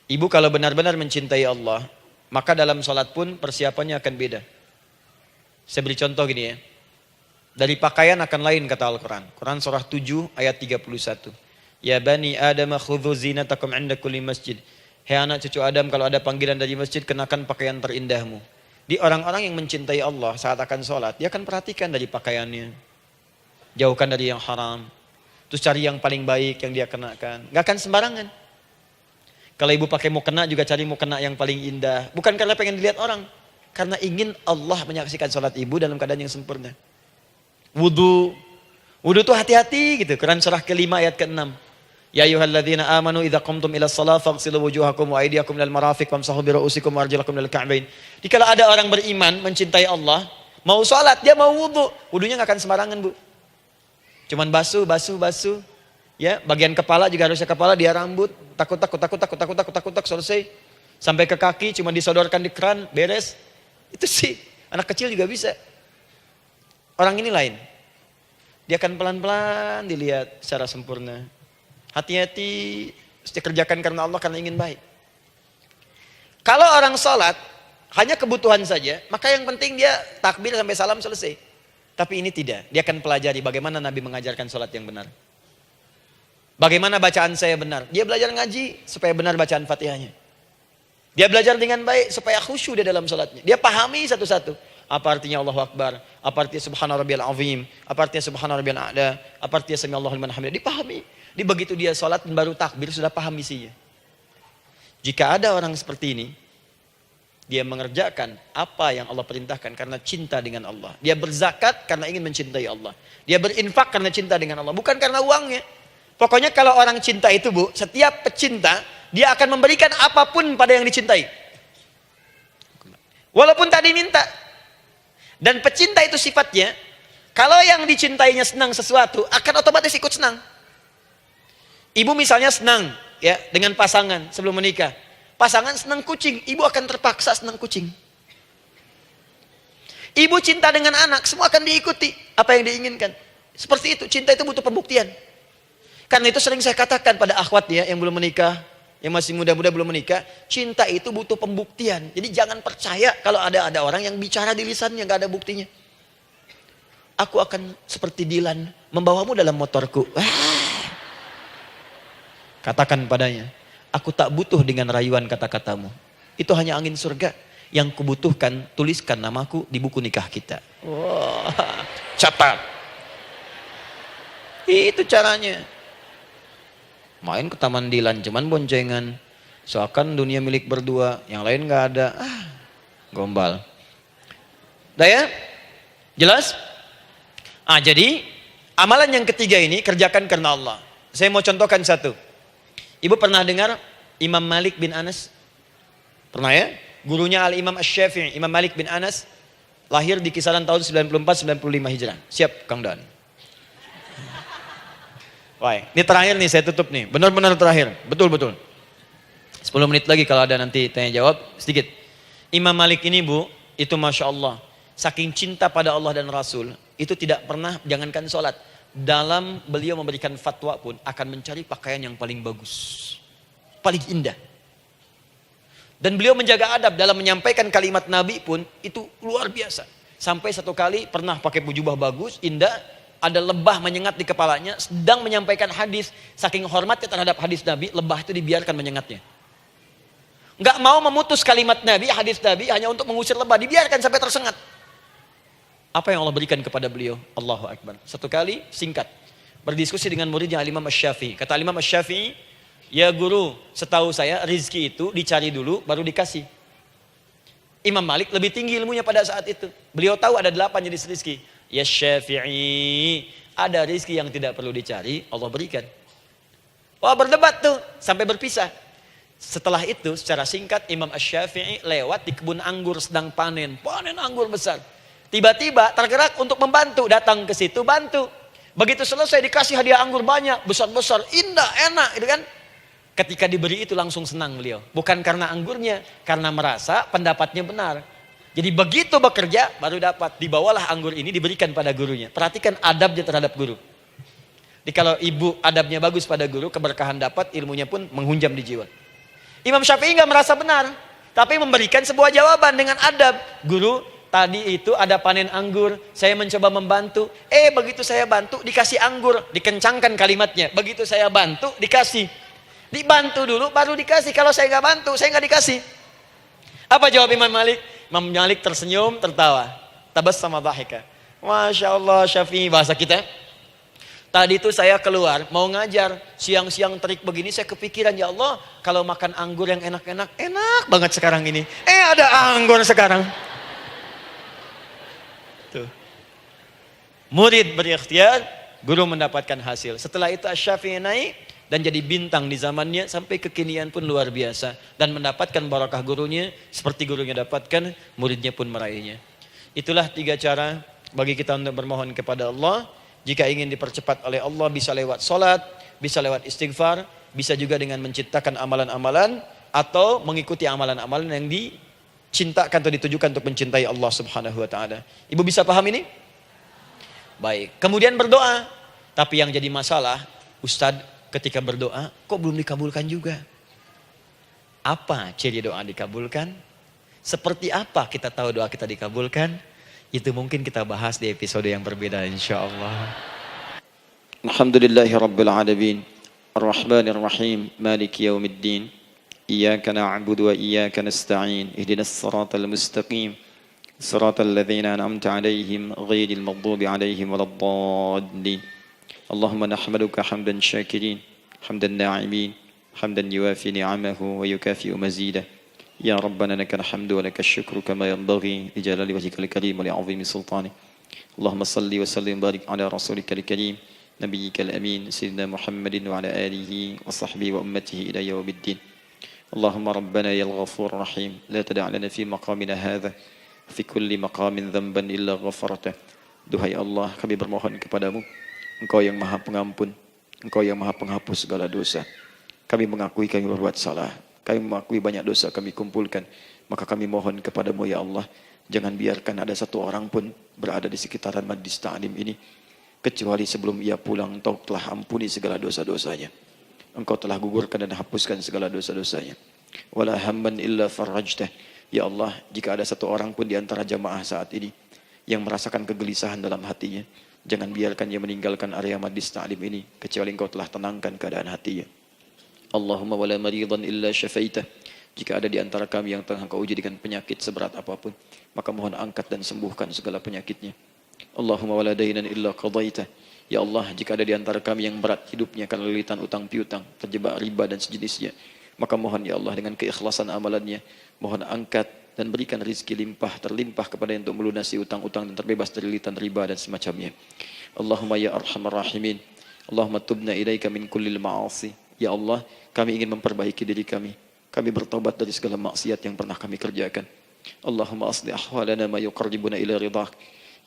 Ibu kalau benar-benar mencintai Allah, maka dalam salat pun persiapannya akan beda. Saya beri contoh gini ya. Dari pakaian akan lain kata Al-Quran. Quran surah 7 ayat 31. Ya bani Adam khudhu zinatakum 'inda kulli masjid. Hei anak cucu Adam, kalau ada panggilan dari masjid, kenakan pakaian terindahmu. Di orang-orang yang mencintai Allah saat akan sholat, dia akan perhatikan dari pakaiannya. Jauhkan dari yang haram. Terus cari yang paling baik yang dia kenakan. Gak akan sembarangan. Kalau ibu pakai mukena juga cari mukena yang paling indah. Bukan karena pengen dilihat orang. Karena ingin Allah menyaksikan sholat ibu dalam keadaan yang sempurna. Wudu itu hati-hati gitu. Quran surah ke-5 ayat ke-6. Ya ayyuhalladzina amanu idza qumtum ila shalah faghsilu wujuhakum wa aydiyakum ilal marafiq wamsahu bi ru'usikum wa arjulakum ilal ka'bain. Jika ada orang beriman mencintai Allah, mau salat dia mau wudu, wudunya enggak akan sembarangan, Bu. Cuman basuh. Ya, bagian kepala juga harusnya kepala, dia rambut, takut selesai. Sampai ke kaki cuma disodorkan di keran, beres. Itu sih anak kecil juga bisa. Orang ini lain. Dia akan pelan-pelan dilihat secara sempurna. Hati-hati, kerjakan karena Allah, karena ingin baik. Kalau orang sholat, hanya kebutuhan saja, maka yang penting dia takbir sampai salam selesai. Tapi ini tidak, dia akan pelajari bagaimana Nabi mengajarkan sholat yang benar. Bagaimana bacaan saya benar. Dia belajar ngaji supaya benar bacaan Fatihahnya. Dia belajar dengan baik supaya khusyuk di dalam sholatnya. Dia pahami satu-satu. Apa artinya Allahu Akbar, apa artinya Subhana Rabbiyal Azim, apa artinya Subhana Rabbiyal A'la, apa artinya Sami Allahu liman hamidah. Dipahami. Di begitu dia sholat dan baru takbir sudah paham isinya. Jika ada orang seperti ini, dia mengerjakan apa yang Allah perintahkan karena cinta dengan Allah. Dia berzakat karena ingin mencintai Allah. Dia berinfak karena cinta dengan Allah, bukan karena uangnya. Pokoknya kalau orang cinta itu, Bu, setiap pecinta dia akan memberikan apapun pada yang dicintai. Walaupun tadi minta. Dan pecinta itu sifatnya, kalau yang dicintainya senang sesuatu, akan otomatis ikut senang. Ibu misalnya senang ya dengan pasangan sebelum menikah. Pasangan senang kucing, ibu akan terpaksa senang kucing. Ibu cinta dengan anak, semua akan diikuti apa yang diinginkan. Seperti itu, cinta itu butuh pembuktian. Karena itu sering saya katakan pada akhwat ya yang belum menikah, yang masih muda-muda belum menikah, cinta itu butuh pembuktian. Jadi jangan percaya kalau ada orang yang bicara di lisannya nggak ada buktinya. Aku akan seperti Dilan membawamu dalam motorku. Katakan padanya, aku tak butuh dengan rayuan kata-katamu. Itu hanya angin surga. Yang kubutuhkan, tuliskan namaku di buku nikah kita. Wah, catat. Itu caranya. Main ke Taman Dilan, cuman boncengan. Seakan dunia milik berdua, yang lain gak ada. Gombal. Udah ya? Jelas? Jadi, amalan yang ketiga ini kerjakan karena Allah. Saya mau contohkan satu. Ibu pernah dengar Imam Malik bin Anas? Pernah ya? Gurunya Al-Imam Asy-Syafi'i, Imam Malik bin Anas, lahir di kisaran tahun 94-95 Hijrah. Siap, Kang Dan. Wah, ini terakhir nih, saya tutup nih. Benar-benar terakhir, betul-betul. 10 menit lagi kalau ada nanti tanya jawab, sedikit. Imam Malik ini, Bu, itu Masya Allah. Saking cinta pada Allah dan Rasul, itu tidak pernah, jangankan sholat. Dalam beliau memberikan fatwa pun akan mencari pakaian yang paling bagus, paling indah. Dan beliau menjaga adab dalam menyampaikan kalimat Nabi pun itu luar biasa. Sampai satu kali pernah pakai jubah bagus, indah, ada lebah menyengat di kepalanya, sedang menyampaikan hadis, saking hormatnya terhadap hadis Nabi, lebah itu dibiarkan menyengatnya. Nggak mau memutus kalimat Nabi, hadis Nabi hanya untuk mengusir lebah, dibiarkan sampai tersengat. Apa yang Allah berikan kepada beliau? Allahu Akbar. Satu kali singkat berdiskusi dengan muridnya Al-Imam Asy-Syafi'i. Kata Al-Imam Asy-Syafi'i, ya guru, setahu saya rizki itu dicari dulu baru dikasih. Imam Malik lebih tinggi ilmunya pada saat itu. Beliau tahu ada 8 jenis rizki. Ya Syafi'i, ada rizki yang tidak perlu dicari, Allah berikan. Wah, berdebat tuh sampai berpisah. Setelah itu secara singkat Imam Asy-Syafi'i lewat di kebun anggur sedang panen anggur besar. Tiba-tiba tergerak untuk membantu, datang ke situ bantu. Begitu selesai dikasih hadiah anggur banyak, besar-besar, indah, enak, gitu kan. Ketika diberi itu langsung senang beliau. Bukan karena anggurnya, karena merasa pendapatnya benar. Jadi begitu bekerja baru dapat. Dibawalah anggur ini diberikan pada gurunya. Perhatikan adabnya terhadap guru. Jadi kalau ibu adabnya bagus pada guru, keberkahan dapat, ilmunya pun menghunjam di jiwa. Imam Syafi'i nggak merasa benar, tapi memberikan sebuah jawaban dengan adab. Guru, tadi itu ada panen anggur, saya mencoba membantu. Begitu saya bantu, dikasih anggur, dikencangkan kalimatnya. Begitu saya bantu, dikasih. Dibantu dulu, baru dikasih. Kalau saya nggak bantu, saya nggak dikasih. Apa jawab Imam Malik? Imam Malik tersenyum, tertawa. Tabassama dhahika. Masya Allah, Syafi'i, bahasa kita. Tadi itu saya keluar, mau ngajar, siang-siang terik begini, saya kepikiran, ya Allah, kalau makan anggur yang enak-enak, enak banget sekarang ini. Ada anggur sekarang. Tuh. Murid berikhtiar, guru mendapatkan hasil. Setelah itu Asy-Syafi'i naik, dan jadi bintang di zamannya, sampai kekinian pun luar biasa. Dan mendapatkan barakah gurunya, seperti gurunya dapatkan, muridnya pun meraihnya. Itulah 3 cara bagi kita untuk bermohon kepada Allah. Jika ingin dipercepat oleh Allah, bisa lewat salat, bisa lewat istighfar, bisa juga dengan menciptakan amalan-amalan, atau mengikuti amalan-amalan yang dicintakan atau ditujukan untuk mencintai Allah Subhanahu wa taala. Ibu bisa paham ini? Baik. Kemudian berdoa. Tapi yang jadi masalah, Ustadz ketika berdoa kok belum dikabulkan juga? Apa ciri doa dikabulkan? Seperti apa kita tahu doa kita dikabulkan? Itu mungkin kita bahas di episode yang berbeda insyaallah. Alhamdulillahi rabbil alamin. Ar-Rahmanir Rahim. Maliki yaumiddin. Iyyaka na'budu wa iyyaka nasta'in. Ihdinas siratal mustaqim. Siratal ladzina an'amta 'alaihim ghairil maghdubi 'alaihim waladdallin. Allahumma nahmaduka hamdan syakirin, hamdan na'imin, hamdan yuwafi ni'amahu wa yukafi'u mazidah. Ya Rabbana lakal hamdu wa lakal syukru kama yanbaghi li jalali wajhikal karim wa li 'azimi sultanik. Allahumma salli wa sallim barik ala rasulikal karim nabiyyikal amin sayyidina Muhammadin wa ala alihi wa sahbihi wa ummatihi ila yaumiddin. Allahumma rabbana ya al-ghafur rahim la tada' lana fi maqamina hadha fi kulli maqamin dhanban illa ghafartah. Duhai Allah, kami bermohon kepadamu, Engkau yang Maha Pengampun, Engkau yang Maha Penghapus segala dosa. Kami mengakui kami berbuat salah. Kami mengakui banyak dosa kami kumpulkan. Maka kami mohon kepadamu ya Allah, jangan biarkan ada satu orang pun berada di sekitaran majlis ta'lim ini, kecuali sebelum ia pulang Engkau telah ampuni segala dosa-dosanya. Engkau telah gugurkan dan hapuskan segala dosa-dosanya. Wala hamman illa farajtah. Ya Allah, jika ada satu orang pun di antara jamaah saat ini yang merasakan kegelisahan dalam hatinya, jangan biarkan dia meninggalkan area majlis ta'lim ini, kecuali Engkau telah tenangkan keadaan hatinya. Allahumma wala maridan illa syafaitah. Jika ada di antara kami yang tengah Engkau uji dengan penyakit seberat apapun, maka mohon angkat dan sembuhkan segala penyakitnya. Allahumma wala dainan illa qadaitah. Ya Allah, jika ada di antara kami yang berat hidupnya karena lilitan utang piutang, terjebak riba dan sejenisnya, maka mohon ya Allah dengan keikhlasan amalannya, mohon angkat dan berikan rizki limpah terlimpah kepada yang untuk melunasi utang-utang dan terbebas dari lilitan riba dan semacamnya. Allahumma ya arhamar rahimin. Allahumma tubna ilaika min kullil ma'asi. Ya Allah, kami ingin memperbaiki diri kami. Kami bertobat dari segala maksiat yang pernah kami kerjakan. Allahumma asli ahwalana ma yuqarribuna ila ridhak.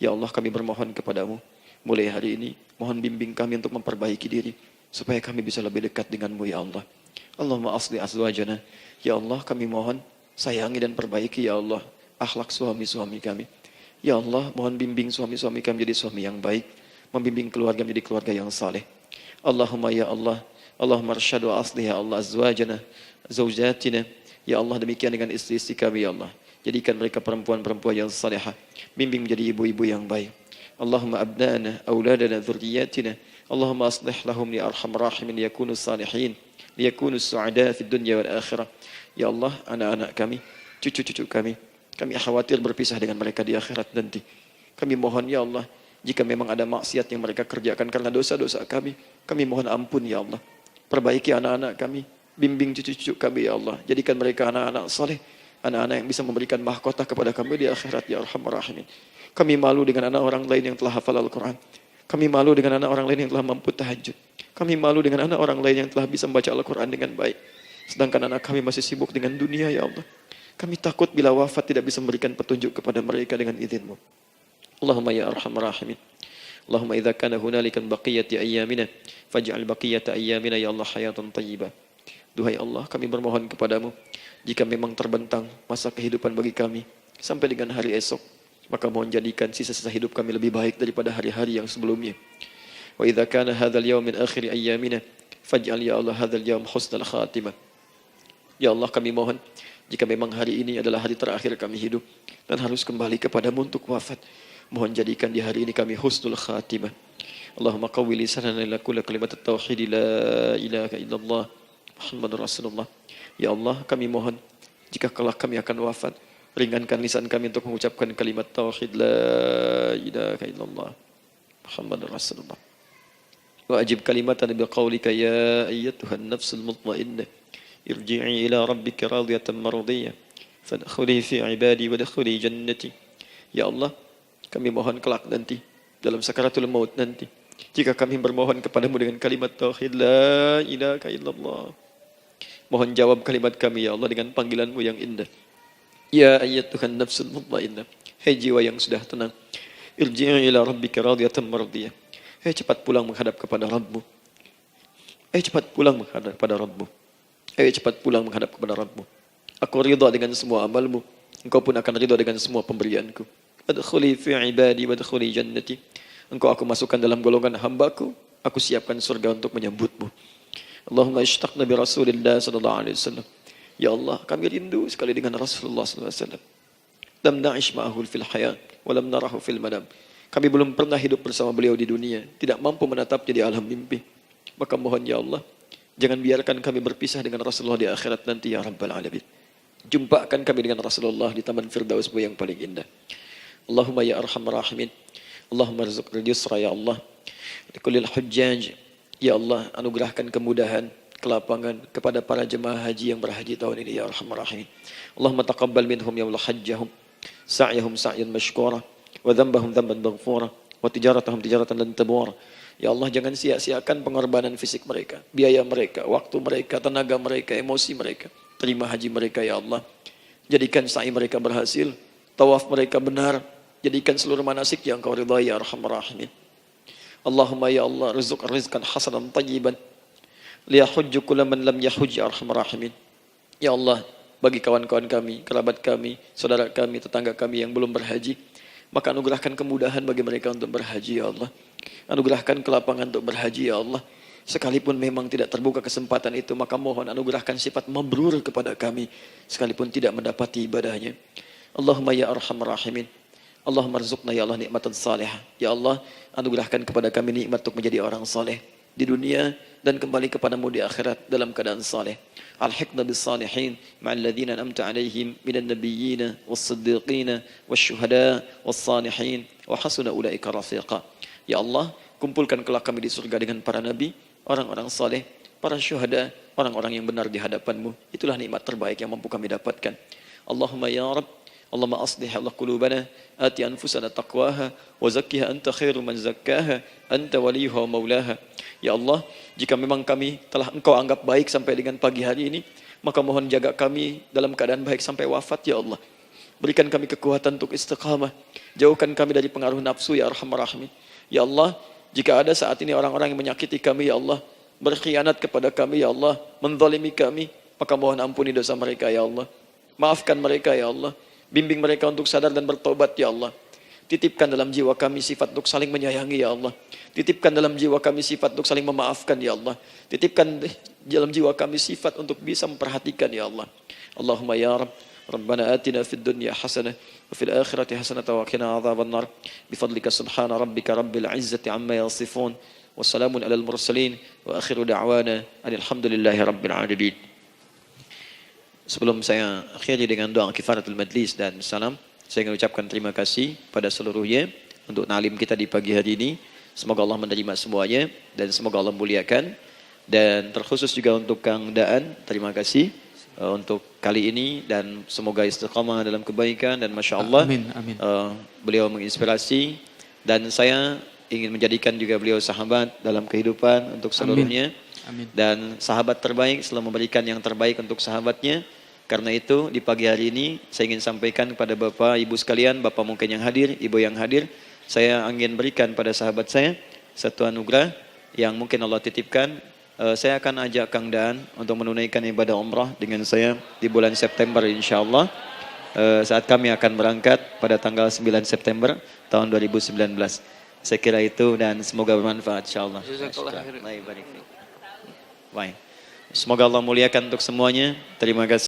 Ya Allah, kami bermohon kepadamu, mulai hari ini, mohon bimbing kami untuk memperbaiki diri, supaya kami bisa lebih dekat denganmu ya Allah. Allahumma asli azwajana. Ya Allah, kami mohon sayangi dan perbaiki ya Allah akhlak suami-suami kami. Ya Allah, mohon bimbing suami-suami kami jadi suami yang baik, membimbing keluarga menjadi keluarga yang saleh. Allahumma ya Allah, Allahumma arsyad wa aslih ya Allah azwajana, zawjatina. Ya Allah, demikian dengan istri-istri kami ya Allah. Jadikan mereka perempuan-perempuan yang salihah, bimbing menjadi ibu-ibu yang baik. Allahumma abnana, auladana, dzurriyyatina. Allahumma aslih lahum li arhamar rahimin yakunu salihin, liyakunu su'ada fid dunya wal akhirah. Ya Allah, anak-anak kami, cucu-cucu kami khawatir berpisah dengan mereka di akhirat nanti. Kami mohon ya Allah, jika memang ada maksiat yang mereka kerjakan karena dosa-dosa kami mohon ampun ya Allah. Perbaiki anak-anak kami, bimbing cucu-cucu kami ya Allah. Jadikan mereka anak-anak saleh, anak-anak yang bisa memberikan mahkota kepada kami di akhirat ya Arhamar Rahimin. Kami malu dengan anak orang lain yang telah hafal Al-Quran. Kami malu dengan anak orang lain yang telah mampu tahajud. Kami malu dengan anak orang lain yang telah bisa membaca Al-Quran dengan baik. Sedangkan anak kami masih sibuk dengan dunia, ya Allah. Kami takut bila wafat tidak bisa memberikan petunjuk kepada mereka dengan izin-Mu. Allahumma ya arhamar rahimin. Allahumma idza kana hunalika baqiyati ayyamina faj'al baqiyata ayyamina ya Allah hayatan thayyibah. Duhai Allah, kami bermohon kepadamu, jika memang terbentang masa kehidupan bagi kami sampai dengan hari esok, maka mohon jadikan sisa-sisa hidup kami lebih baik daripada hari-hari yang sebelumnya. Wa idza kana hadzal yawm min akhir ayyamina faj'al ya Allah hadzal yawm husnal khatimah. Ya Allah, kami mohon, jika memang hari ini adalah hari terakhir kami hidup dan harus kembali kepadamu untuk wafat, mohon jadikan di hari ini kami husnul khatimah. Allahumma qawwi lisanana ila kulli kalimat at-tauhid la ilaha illallah Muhammadur Rasulullah. Ya Allah, kami mohon, jika kelak kami akan wafat, ringankan lisan kami untuk mengucapkan kalimat tauhid la ilaha illallah Muhammadur Rasulullah. Wa ajib kalimatan bi qawlika ya ayyatuhan nafsul mutmainnah irji'i ila rabbika radiyatan mardiyah fadkhuli fi ibadi wadkhuli jannati. Ya Allah, kami mohon kelak nanti dalam sakaratul maut nanti, jika kami bermohon kepadamu dengan kalimat tauhid la ilaha illallah, mohon jawab kalimat kami ya Allah dengan panggilanmu yang indah. Ya ayyatuhan nafsul mutmainnah, hai jiwa yang sudah tenang, irji'i ila rabbika radiyatan mardiyah, hai cepat pulang menghadap kepada Rabbmu. Hai cepat pulang menghadap kepada Rabbmu. Hai cepat pulang menghadap kepada Rabbmu. Aku ridha dengan semua amalmu, engkau pun akan ridha dengan semua pemberianku. Adkhuli fi ibadi wadkhuli jannati. Engkau aku masukkan dalam golongan hambaku, aku siapkan surga untuk menyambutmu. Allahumma ishtaqna bi Rasulillah sallallahu alaihi wasallam. Ya Allah, kami rindu sekali dengan Rasulullah sallallahu alaihi wasallam. Lam na'ish ma'ahu fil hayat wa lam narahu fil manam. Kami belum pernah hidup bersama beliau di dunia, tidak mampu menatapnya di alam mimpi. Maka mohon ya Allah, jangan biarkan kami berpisah dengan Rasulullah di akhirat nanti ya Rabbal Alamin. Jumpakan kami dengan Rasulullah di Taman Firdausmu yang paling indah. Allahumma ya arhamar rahimin. Allahumma rizqna yusra ya Allah. Likulil hujjaj. Ya Allah, anugerahkan kemudahan, kelapangan kepada para jemaah haji yang berhaji tahun ini ya arhamar rahimin. Allahumma taqabbal minhum ya Allah hajjahum, sa'yahum sa'yan mashkura, wa dhanbahum dhanban maghfura, wa tijaratahum tijaratan lan tabur. Ya Allah, jangan sia-siakan pengorbanan fisik mereka, biaya mereka, waktu mereka, tenaga mereka, emosi mereka. Terima haji mereka ya Allah. Jadikan sa'i mereka berhasil, tawaf mereka benar. Jadikan seluruh manasik yang Kau ridhai ya arhamar rahimin. Allahumma ya Allah, rizq rizqan hasanan tayyiban liyahujju kulla man lam yahujj ya arhamar rahimin. Ya Allah, bagi kawan-kawan kami, kerabat kami, saudara kami, tetangga kami yang belum berhaji, maka anugerahkan kemudahan bagi mereka untuk berhaji ya Allah. Anugerahkan kelapangan untuk berhaji ya Allah. Sekalipun memang tidak terbuka kesempatan itu, maka mohon anugerahkan sifat mabrur kepada kami, sekalipun tidak mendapati ibadahnya. Allahumma ya arhamar rahimin. Allahumma rizqna ya Allah nikmatan salihah. Ya Allah, anugerahkan kepada kami nikmat untuk menjadi orang saleh di dunia dan kembali kepadamu di akhirat dalam keadaan saleh. Alhiqna bis salihin ma'al ladzina an'amta 'alaihim minan nabiyyin was-siddiqin wasyuhada was-salihin wa hasuna ulaika rafiqa. Ya Allah, kumpulkan kelak kami di surga dengan para nabi, orang-orang saleh, para syuhada, orang-orang yang benar di hadapan-Mu. Itulah nikmat terbaik yang mampu kami dapatkan. Allahumma ya Rabb, Allahumma aslih Allah qulubana, ati anfusana taqwaha, wa zakkiha anta khairu man zakkaha, anta waliyuha wa maulaha. Ya Allah, jika memang kami telah Engkau anggap baik sampai dengan pagi hari ini, maka mohon jaga kami dalam keadaan baik sampai wafat ya Allah. Berikan kami kekuatan untuk istiqamah, jauhkan kami dari pengaruh nafsu ya arhamar rahimin. Ya Allah, jika ada saat ini orang-orang yang menyakiti kami ya Allah, berkhianat kepada kami ya Allah, menzalimi kami, maka mohon ampuni dosa mereka ya Allah. Maafkan mereka ya Allah. Bimbing mereka untuk sadar dan bertobat ya Allah. Titipkan dalam jiwa kami sifat untuk saling menyayangi ya Allah. Titipkan dalam jiwa kami sifat untuk saling memaafkan ya Allah. Titipkan dalam jiwa kami sifat untuk bisa memperhatikan ya Allah. Allahumma ya Rabb, Rabbana atina fid dunya hasanah wa fil akhirati hasanah wa qina adzabannar. Bifadlika subhana rabbika rabbil izzati amma yasifun. Wassalamun alal mursalin wa akhiru da'wana alhamdulillahi rabbil alamin. Sebelum saya akhiri dengan doa kifaratul majlis dan salam, saya ingin ucapkan terima kasih pada seluruhnya untuk ta'lim kita di pagi hari ini. Semoga Allah menerima semuanya dan semoga Allah muliakan. Dan terkhusus juga untuk Kang Daan, terima kasih untuk kali ini dan semoga istiqamah dalam kebaikan dan Masya Allah Amin, amin. beliau menginspirasi dan saya ingin menjadikan juga beliau sahabat dalam kehidupan untuk seluruhnya. Amin. Dan sahabat terbaik selalu memberikan yang terbaik untuk sahabatnya. Karena itu di pagi hari ini saya ingin sampaikan kepada Bapak Ibu sekalian, Bapak mungkin yang hadir, Ibu yang hadir, saya ingin berikan pada sahabat saya satu anugerah yang mungkin Allah titipkan. Saya akan ajak Kang Daan untuk menunaikan ibadah umrah dengan saya di bulan September insya Allah. Saat kami akan berangkat pada tanggal 9 September tahun 2019. Saya kira itu dan semoga bermanfaat insya Allah. Baik. Semoga Allah muliakan untuk semuanya. Terima kasih.